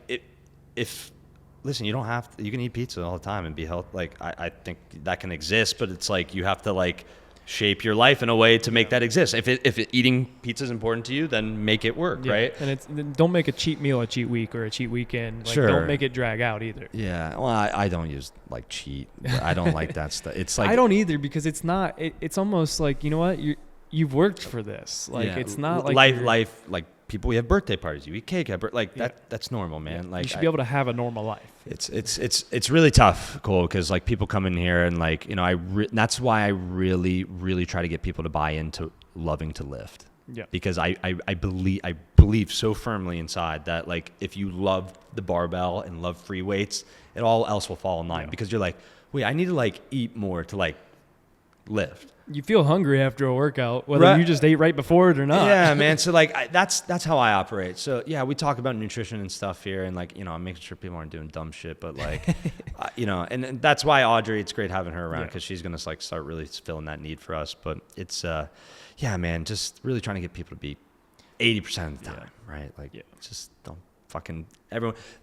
listen, you don't have to, you can eat pizza all the time and be healthy. Like, I think that can exist, but it's like, you have to like shape your life in a way to make that exist. If eating pizza is important to you, then make it work, right? And don't make a cheat meal a cheat week or a cheat weekend. Like, Sure. Don't make it drag out either. Yeah. Well, I don't use like cheat. I don't like that stuff. It's like, I don't either, because it's not. It's almost like, you know what, you've worked for this. Like, yeah, it's not like life. Like, people, we have birthday parties. You eat cake. That's normal, man. Like, you should be able to have a normal life. It's really tough, Cole, because like people come in here and like, you know, that's why I really try to get people to buy into loving to lift. Yeah. Because I believe so firmly inside that like, if you love the barbell and love free weights, it all else will fall in line, because you're like, wait, I need to like eat more to like lift. You feel hungry after a workout, whether you just ate right before it or not. Yeah, man. So like, that's how I operate. So yeah, we talk about nutrition and stuff here, and like, you know, I'm making sure people aren't doing dumb shit, but like, you know, and that's why Audrey, it's great having her around, because she's gonna like start really filling that need for us. But it's yeah, man, just really trying to get people to be 80% of the time, right? Like, just don't fucking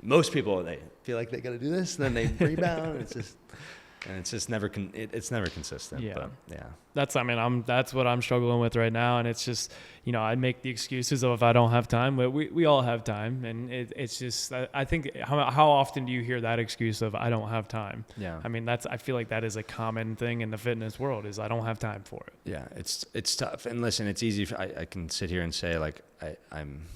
most people, they feel like they got to do this, and then they rebound. It's just never it's never consistent. Yeah. But yeah. That's what I'm struggling with right now. And it's just, you know, I make the excuses of if I don't have time, but we all have time. And it's just, I think, how often do you hear that excuse of I don't have time? Yeah. I mean, I feel like that is a common thing in the fitness world, is I don't have time for it. Yeah. It's tough. And listen, it's easy. I can sit here and say like, I'm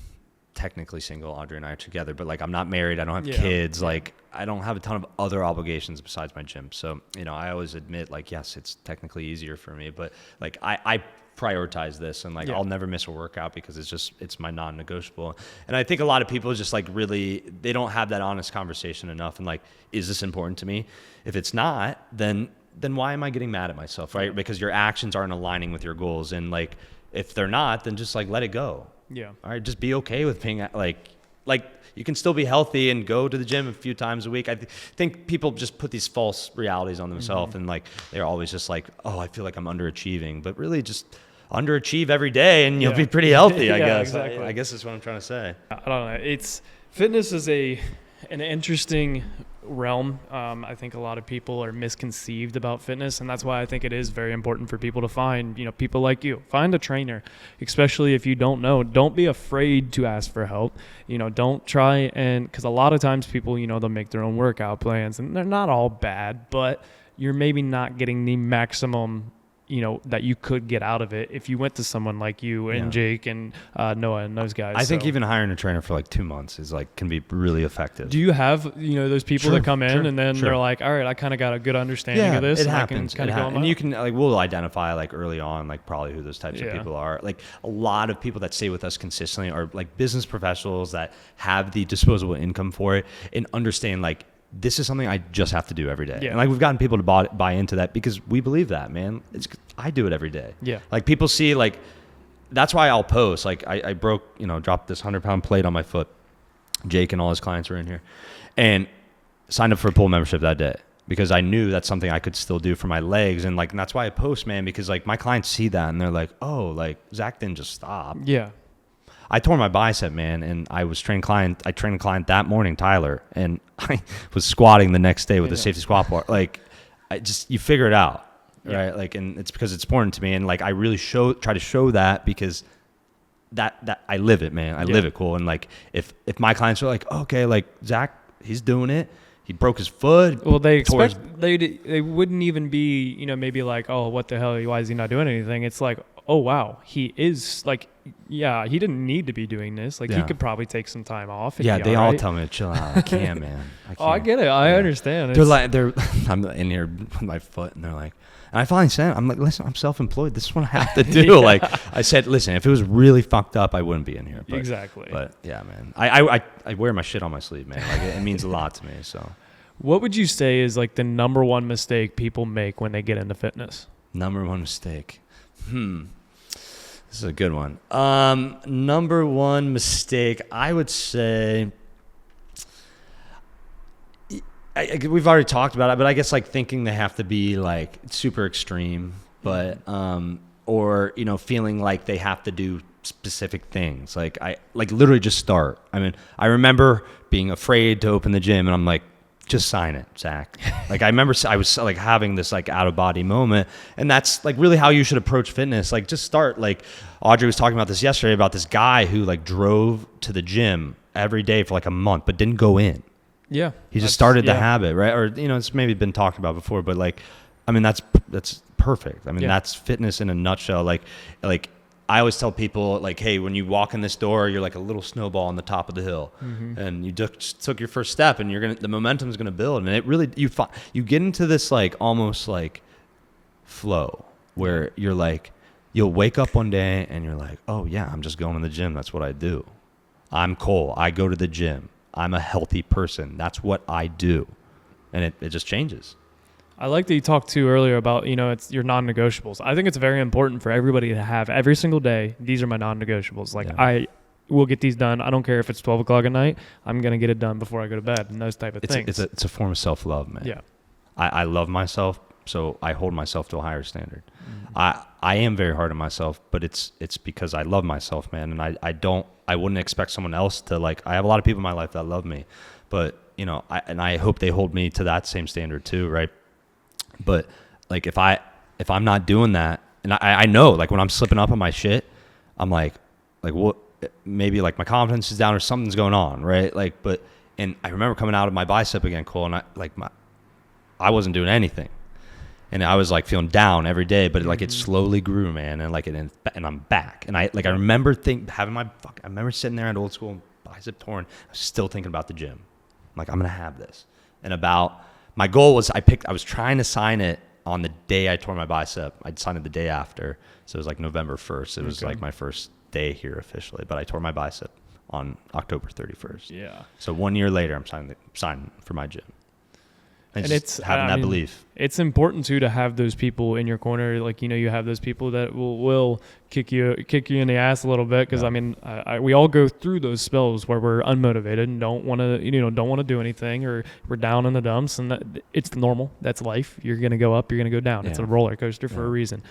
technically single. Audrey and I are together, but like, I'm not married. I don't have kids. Like, I don't have a ton of other obligations besides my gym. So, you know, I always admit like, yes, it's technically easier for me, but like, I prioritize this, and like, I'll never miss a workout, because it's my non-negotiable. And I think a lot of people just like really, they don't have that honest conversation enough. And like, is this important to me? If it's not, then why am I getting mad at myself? Right. Because your actions aren't aligning with your goals. And like, if they're not, then just like, let it go. Yeah. All right. Just be okay with being like you can still be healthy and go to the gym a few times a week. I think people just put these false realities on themselves, and like, they're always just like, oh, I feel like I'm underachieving, but really just underachieve every day and you'll be pretty healthy. I guess. Exactly. I guess that's what I'm trying to say. I don't know. Fitness is an interesting realm. I think a lot of people are misconceived about fitness, and that's why I think it is very important for people to find, you know, people like you. Find a trainer, especially if you don't know. Don't be afraid to ask for help. You know, don't try because a lot of times people, you know, they'll make their own workout plans, and they're not all bad, but you're maybe not getting the maximum, you know, that you could get out of it if you went to someone like you and Jake and Noah and those guys. I think even hiring a trainer for like 2 months is like, can be really effective. Do you have, you know, those people that come in and then they're like, all right, I kind of got a good understanding of this. It happens. And you can like, we'll identify like early on, like probably who those types of people are. Like, a lot of people that stay with us consistently are like business professionals that have the disposable income for it and understand like, this is something I just have to do every day. Yeah. And like, we've gotten people to buy into that, because we believe that, man. I do it every day. Yeah. Like, people see, like, that's why I'll post. Like, I broke, you know, dropped this 100-pound plate on my foot. Jake and all his clients were in here, and signed up for a pool membership that day, because I knew that's something I could still do for my legs. And like, and that's why I post, man, because like, my clients see that and they're like, oh, like, Zach didn't just stop. Yeah. I tore my bicep, man, and I trained a client that morning, Tyler, and I was squatting the next day with a safety squat bar. Like, you figure it out, right? Like, and it's because it's important to me, and like, I really try to show that, because that I live it, man. I live it, cool. And like, if my clients are like, okay, like, Zach, he's doing it. He broke his foot. Well, they wouldn't even be, you know, maybe like, oh, what the hell? Why is he not doing anything? It's like, oh, wow, he is like, yeah, he didn't need to be doing this. Like, he could probably take some time off. Yeah, they all tell me to chill out. I can't, man. I can't. Oh, I get it. I understand. I'm in here with my foot, and they're like, and I finally said, I'm like, listen, I'm self-employed. This is what I have to do. Like, I said, listen, if it was really fucked up, I wouldn't be in here. But, exactly. But yeah, man, I wear my shit on my sleeve, man. Like, it means a lot to me. So, what would you say is like the number one mistake people make when they get into fitness? Number one mistake. This is a good one. Number one mistake, I would say, we've already talked about it, but I guess like thinking they have to be like super extreme, but or, you know, feeling like they have to do specific things. Like I like literally just start. I mean, I remember being afraid to open the gym, and I'm like, just sign it, Zach. Like I remember I was like having this like out of body moment, and that's like really how you should approach fitness. Like just start. Like Audrey was talking about this yesterday about this guy who like drove to the gym every day for like a month, but didn't go in. Yeah. He just started the habit, right? Or, you know, it's maybe been talked about before, but like, I mean, that's perfect. I mean, that's fitness in a nutshell. Like I always tell people like, hey, when you walk in this door, you're like a little snowball on the top of the hill, and you just took your first step, and the momentum is going to build. And it really, you get into this like almost like flow where you're like, you'll wake up one day and you're like, oh yeah, I'm just going to the gym. That's what I do. I'm Cole. I go to the gym. I'm a healthy person. That's what I do. And it just changes. I like that you talked to earlier about, you know, it's your non-negotiables. I think it's very important for everybody to have every single day. These are my non-negotiables. Like I will get these done. I don't care if it's 12 o'clock at night. I'm going to get it done before I go to bed and those type of things. It's a form of self-love, man. Yeah. I love myself, so I hold myself to a higher standard. I am very hard on myself, but it's because I love myself, man. And I wouldn't expect someone else to like, I have a lot of people in my life that love me, but you know, I hope they hold me to that same standard too. Right. But like, if I'm not doing that, and I know like when I'm slipping up on my shit, I'm like what, maybe like my confidence is down or something's going on. Right. Like, and I remember coming out of my bicep again, Cole, and I wasn't doing anything. And I was like feeling down every day, but like it slowly grew, man. And like and I'm back. And I remember I remember sitting there at old school, bicep torn. I was still thinking about the gym. I'm like, I'm gonna have this. And my goal was I was trying to sign it on the day I tore my bicep. I'd signed it the day after, so it was like November 1st. It was like my first day here officially, but I tore my bicep on October 31st. Yeah. So 1 year later, I'm signing for my gym. And it's having that belief. It's important too to have those people in your corner. Like, you know, you have those people that will kick you in the ass a little bit. Cause I mean, we all go through those spells where we're unmotivated and don't want to do anything, or we're down in the dumps, and it's normal. That's life. You're going to go up, you're going to go down. Yeah. It's a roller coaster for a reason.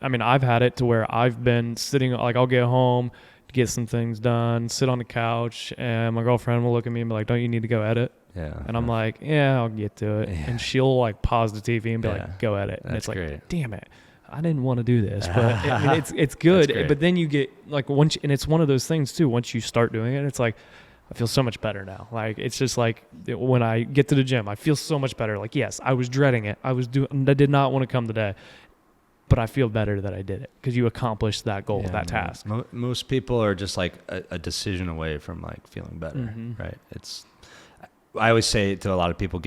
I mean, I've had it to where I've been sitting, like I'll get home, get some things done, sit on the couch, and my girlfriend will look at me and be like, don't you need to go edit? Yeah. And I'm like, yeah, I'll get to it. Yeah. And she'll like pause the TV and be like, go at it. And it's like, great. Damn it, I didn't want to do this, but I mean, it's good. But then you get like and it's one of those things too. Once you start doing it, it's like, I feel so much better now. Like, it's just like when I get to the gym, I feel so much better. Like, yes, I was dreading it. I did not want to come today, but I feel better that I did it because you accomplished that goal, that task. Most people are just like a decision away from like feeling better, right? I always say to a lot of people,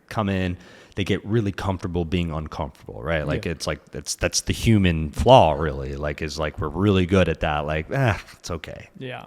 come in, they get really comfortable being uncomfortable, right? Like it's like that's the human flaw, really. Like is like we're really good at that. Like it's okay. Yeah.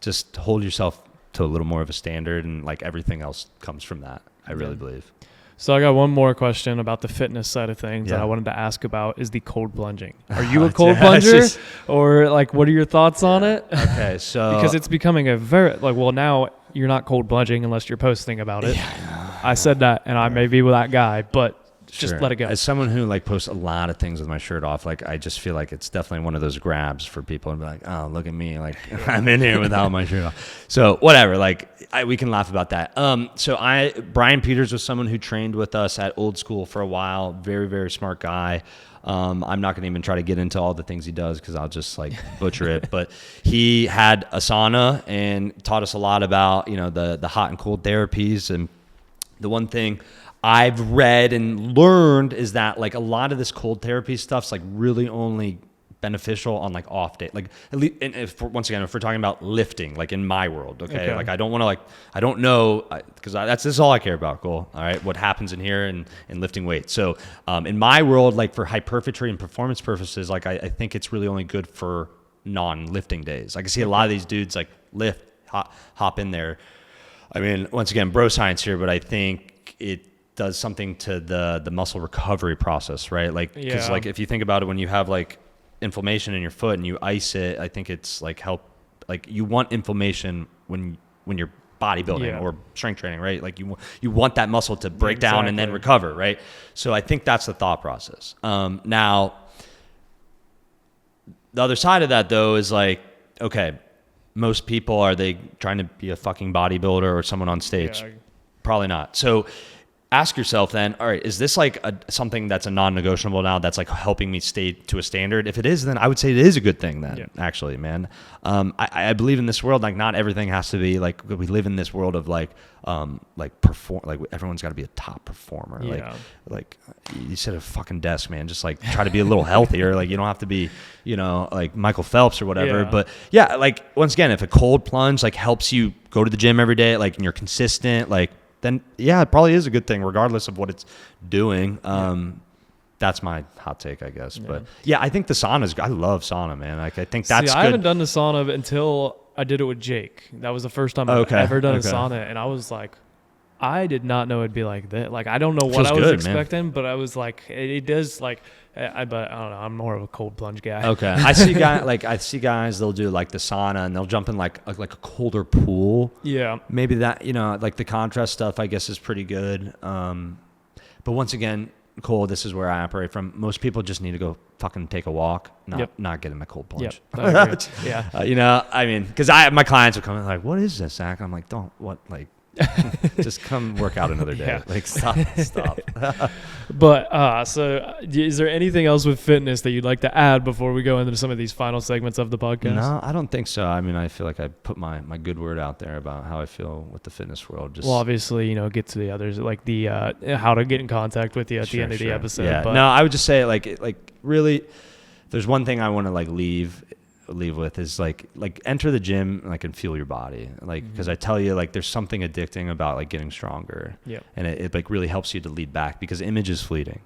Just hold yourself to a little more of a standard, and like everything else comes from that. I really believe. So I got one more question about the fitness side of things that I wanted to ask about is the cold plunging. Are you a cold plunger, or like what are your thoughts on it? Okay, so because it's becoming a very now you're not cold plunging unless you're posting about it. Yeah. I said that, and I may be with that guy, but just let it go. As someone who like posts a lot of things with my shirt off, like I just feel like it's definitely one of those grabs for people and be like, oh, look at me, like I'm in here without my shirt off. So whatever, like we can laugh about that. So Brian Peters was someone who trained with us at Old School for a while. Very, very smart guy. I'm not going to even try to get into all the things he does because I'll just like butcher it. But he had a sauna and taught us a lot about, you know, the hot and cold therapies. And the one thing I've read and learned is that like a lot of this cold therapy stuff's like really only beneficial on like off day. Like at least, and if we're talking about lifting, like in my world, okay? Like I don't want to I don't know because this is all I care about. Cool. All right. What happens in here and lifting weights. So in my world, like for hypertrophy and performance purposes, like I think it's really only good for non-lifting days. I can see a lot of these dudes like lift, hop in there. I mean, once again, bro science here, but I think it does something to the muscle recovery process, right? Like, because like if you think about it, when you have like inflammation in your foot and you ice it, I think it's like you want inflammation when you're bodybuilding or strength training, right? Like you want that muscle to break down and then recover, right? So I think that's the thought process. Now The other side of that though is like, okay, most people, are they trying to be a fucking bodybuilder or someone on stage? Yeah. Probably not. So ask yourself then, all right, is this like something that's a non-negotiable now that's like helping me stay to a standard? If it is, then I would say it is a good thing then, actually, man. I believe in this world, like not everything has to be like, we live in this world of like perform, like everyone's got to be a top performer. Like you sit at a fucking desk, man, just like try to be a little healthier. Like you don't have to be, like Michael Phelps or whatever. Yeah. But yeah, like once again, if a cold plunge like helps you go to the gym every day, like and you're consistent, like, then yeah, it probably is a good thing regardless of what it's doing. That's my hot take, I guess. But yeah, I think the sauna I love sauna, man. Like I think that's good. I haven't done the sauna until I did it with Jake. That was the first time I've ever done a sauna, and I was like, I did not know it'd be like that. Like I don't know what I was expecting, but I was like, it does like. But I don't know. I'm more of a cold plunge guy. Okay, I see guys. They'll do like the sauna and they'll jump in like a colder pool. Yeah, maybe that like the contrast stuff I guess is pretty good. But once again, Cole, this is where I operate from. Most people just need to go fucking take a walk, not get in the cold plunge. Yep. Yeah. I mean, because my clients are coming like, what is this, Zach? I'm like, just come work out another day. Like stop. But so is there anything else with fitness that you'd like to add before we go into some of these final segments of the podcast? No, I don't think so. I mean, I feel like I put my good word out there about how I feel with the fitness world. Well, obviously, get to the others, like the how to get in contact with you at the end of the episode. Yeah. But no, I would just say like really, there's one thing I want to like leave with is like enter the gym and feel your body, because I tell you, like there's something addicting about like getting stronger, and it like really helps you to lead back, because image is fleeting,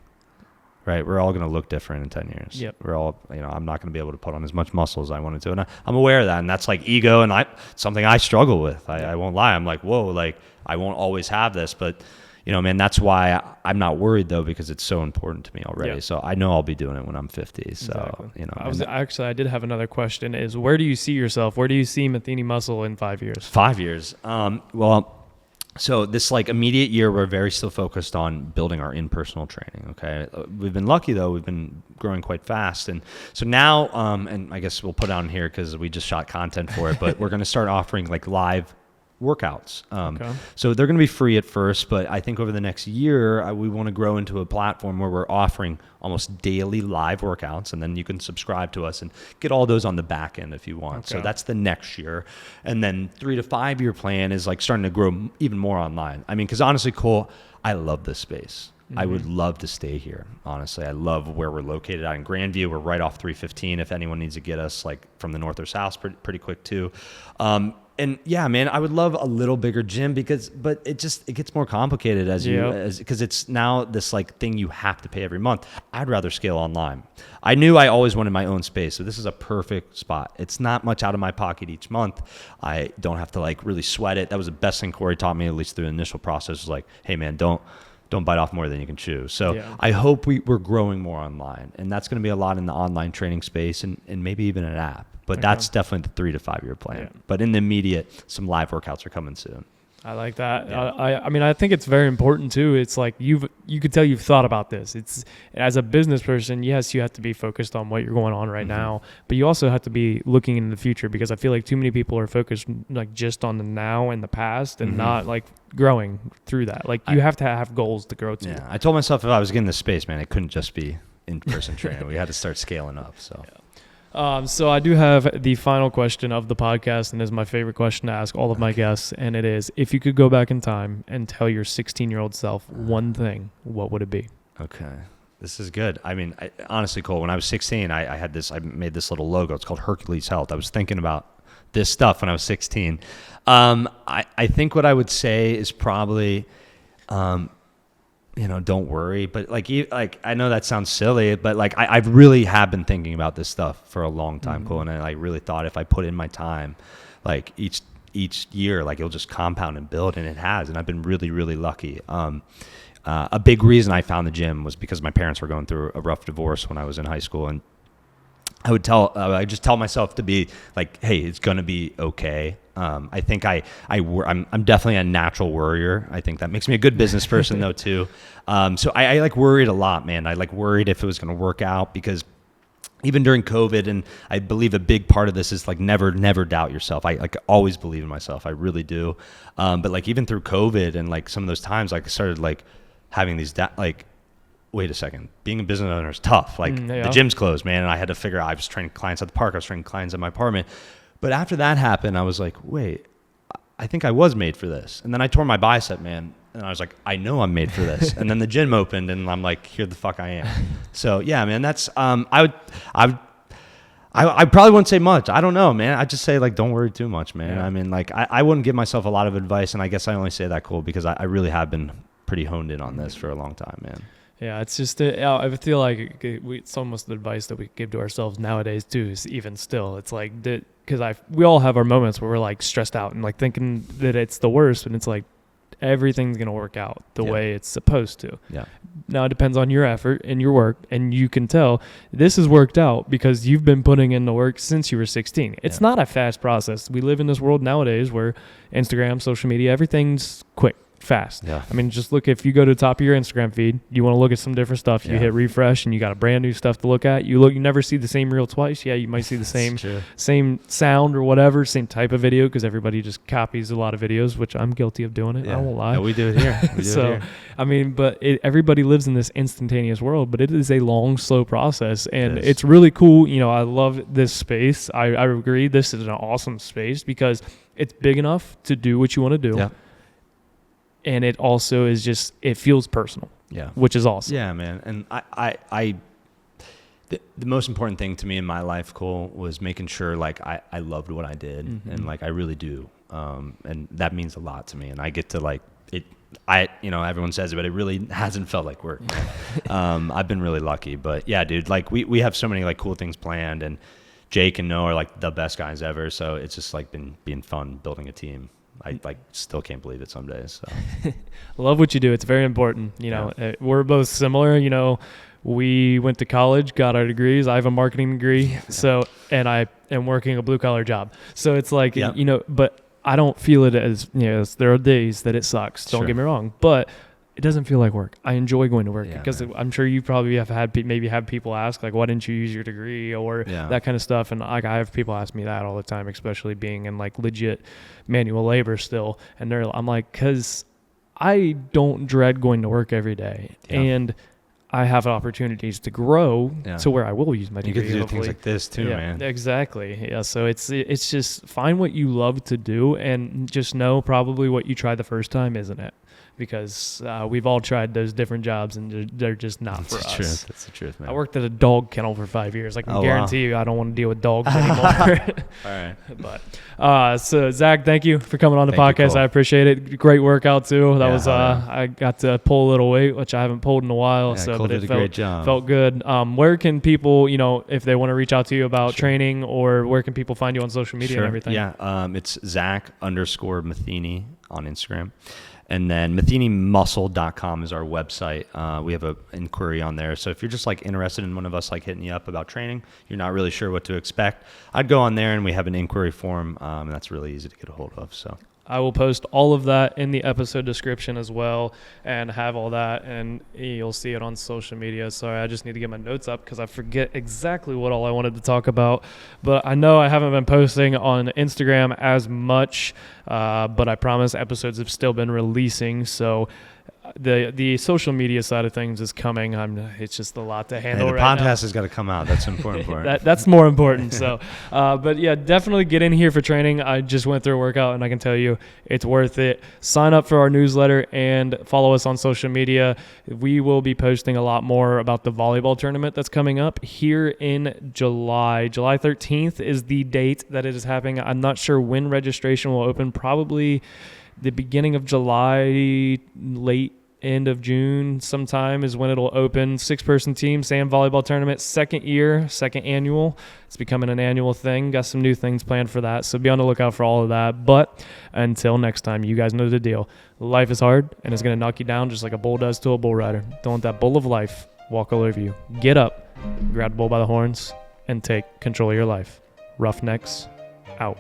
right? We're all going to look different in 10 years. We're all, I'm not going to be able to put on as much muscle as I wanted to, and I'm aware of that, and that's like ego, and something I struggle with. I won't lie. I'm like, whoa, like I won't always have this, but man, that's why I'm not worried though, because it's so important to me already. Yeah. So I know I'll be doing it when I'm 50. So, exactly. I did have another question is, where do you see yourself? Where do you see Matheny Muscle in 5 years? 5 years. So this like immediate year, we're very still focused on building our in-personal training. Okay. We've been lucky though. We've been growing quite fast. And so now, and I guess we'll put on here cause we just shot content for it, but we're going to start offering like live workouts. So they're going to be free at first, but I think over the next year, we want to grow into a platform where we're offering almost daily live workouts, and then you can subscribe to us and get all those on the back end if you want. So that's the next year. And then 3 to 5 year plan is like starting to grow even more online. I mean, because honestly, Cole, I love this space. I would love to stay here. Honestly, I love where we're located out in Grandview. We're right off 315. If anyone needs to get us like from the north or south, pretty quick too. And yeah, man, I would love a little bigger gym, but it gets more complicated because it's now this like thing you have to pay every month. I'd rather scale online. I knew I always wanted my own space, so this is a perfect spot. It's not much out of my pocket each month. I don't have to like really sweat it. That was the best thing Corey taught me, at least through the initial process, was like, hey man, don't bite off more than you can chew. So I hope we're growing more online, and that's going to be a lot in the online training space and maybe even an app. But that's definitely the 3 to 5 year plan. Yeah. But in the immediate, some live workouts are coming soon. I like that. Yeah. I mean, I think it's very important too. It's like you could tell you've thought about this. It's, as a business person, yes, you have to be focused on what you're going on right now, but you also have to be looking in the future, because I feel like too many people are focused like just on the now and the past and not like growing through that. Like you have to have goals to grow to. Yeah, I told myself if I was getting this space, man, it couldn't just be in-person training. We had to start scaling up. So. Yeah. So I do have the final question of the podcast, and is my favorite question to ask all of my guests, and it is, if you could go back in time and tell your 16-year-old self one thing, what would it be? Okay. This is good. I mean, honestly, Cole, when I was 16, I made this little logo. It's called Hercules Health. I was thinking about this stuff when I was 16. I think what I would say is probably, don't worry. But like I know that sounds silly, but like I really have been thinking about this stuff for a long time, Cole, and I really thought if I put in my time, like each year, like it'll just compound and build, and it has. And I've been really, really lucky. A big reason I found the gym was because my parents were going through a rough divorce when I was in high school, and I just tell myself to be like, hey, it's gonna be okay. I think I'm definitely a natural worrier. I think that makes me a good business person though too. So I like worried a lot, man. I like worried if it was gonna work out, because even during COVID, and I believe a big part of this is like never doubt yourself. I like always believe in myself. I really do. But like even through COVID and like some of those times, like I started like having these like, wait a second, being a business owner is tough. Like the gym's closed, man. And I had to figure out, I was training clients at the park. I was training clients at my apartment. But after that happened, I was like, wait, I think I was made for this. And then I tore my bicep, man. And I was like, I know I'm made for this. And then the gym opened, and I'm like, here the fuck I am. So yeah, man, that's I probably wouldn't say much. I don't know, man. I just say like, don't worry too much, man. Yeah. I mean, like I wouldn't give myself a lot of advice, and I guess I only say that cool because I really have been pretty honed in on this for a long time, man. Yeah, it's just I feel like it's almost the advice that we give to ourselves nowadays too. Is even still, it's like because we all have our moments where we're like stressed out and like thinking that it's the worst, and it's like everything's going to work out the way it's supposed to. Yeah. Now it depends on your effort and your work, and you can tell this has worked out because you've been putting in the work since you were 16. It's not a fast process. We live in this world nowadays where Instagram, social media, everything's quick, fast. Yeah. I mean, just look, if you go to the top of your Instagram feed, you want to look at some different stuff, you hit refresh and you got a brand new stuff to look at. You never see the same reel twice. Yeah, you might see the same sound or whatever, same type of video, because everybody just copies a lot of videos, which I'm guilty of doing it. I won't lie. Yeah, we do it here. I mean, but everybody lives in this instantaneous world, but it is a long, slow process, and it's really cool. You know, I love this space. I agree. This is an awesome space because it's big enough to do what you want to do. Yeah. And it also is just, it feels personal. Yeah. Which is awesome. Yeah, man. And the most important thing to me in my life, Cole, was making sure like I loved what I did, and like I really do. And that means a lot to me. And I get to like it. Everyone says it, but it really hasn't felt like work. I've been really lucky, but yeah, dude, like we have so many like cool things planned, and Jake and Noah are like the best guys ever. So it's just like been being fun building a team. I like still can't believe it some days. So. Love what you do. It's very important. You know, we're both similar. You know, we went to college, got our degrees. I have a marketing degree. So, and I am working a blue collar job. So it's like, you know, but I don't feel it as, you know, there are days that it sucks. Don't get me wrong, but it doesn't feel like work. I enjoy going to work because I'm sure you probably have had people ask like, why didn't you use your degree or that kind of stuff. And like, I have people ask me that all the time, especially being in like legit manual labor still. And I'm like, cause I don't dread going to work every day and I have opportunities to grow to where I will use my degree. You get to do things like this too, man. Exactly. Yeah. So it's just find what you love to do and just know probably what you tried the first time isn't it. Because we've all tried those different jobs and they're just not for us. That's the truth, man. I worked at a dog kennel for 5 years. I can guarantee you I don't want to deal with dogs anymore. All right. But so Zach, thank you for coming on the podcast. I appreciate it. Great workout too. That was I got to pull a little weight, which I haven't pulled in a while. Yeah, but it felt good. Where can people, you know, if they want to reach out to you about training, or where can people find you on social media and everything? Yeah. It's Zach_Matheny on Instagram. And then MathenyMuscle.com is our website. We have an inquiry on there. So if you're just like interested in one of us like hitting you up about training, you're not really sure what to expect, I'd go on there and we have an inquiry form, and that's really easy to get a hold of. So I will post all of that in the episode description as well and have all that, and you'll see it on social media. Sorry, I just need to get my notes up because I forget exactly what all I wanted to talk about. But I know I haven't been posting on Instagram as much, but I promise episodes have still been releasing. So the social media side of things is coming. It's just a lot to handle. The right podcast now. has got to come out. That's important. That's more important. So, but yeah, definitely get in here for training. I just went through a workout, and I can tell you it's worth it. Sign up for our newsletter and follow us on social media. We will be posting a lot more about the volleyball tournament that's coming up here in July. July 13th is the date that it is happening. I'm not sure when registration will open. Probably the beginning of July, late end of June sometime is when it'll open. 6-person team, sand volleyball tournament, second annual. It's becoming an annual thing. Got some new things planned for that, so be on the lookout for all of that. But until next time, you guys know the deal. Life is hard, and it's going to knock you down just like a bull does to a bull rider. Don't let that bull of life walk all over you. Get up, grab the bull by the horns, and take control of your life. Roughnecks out.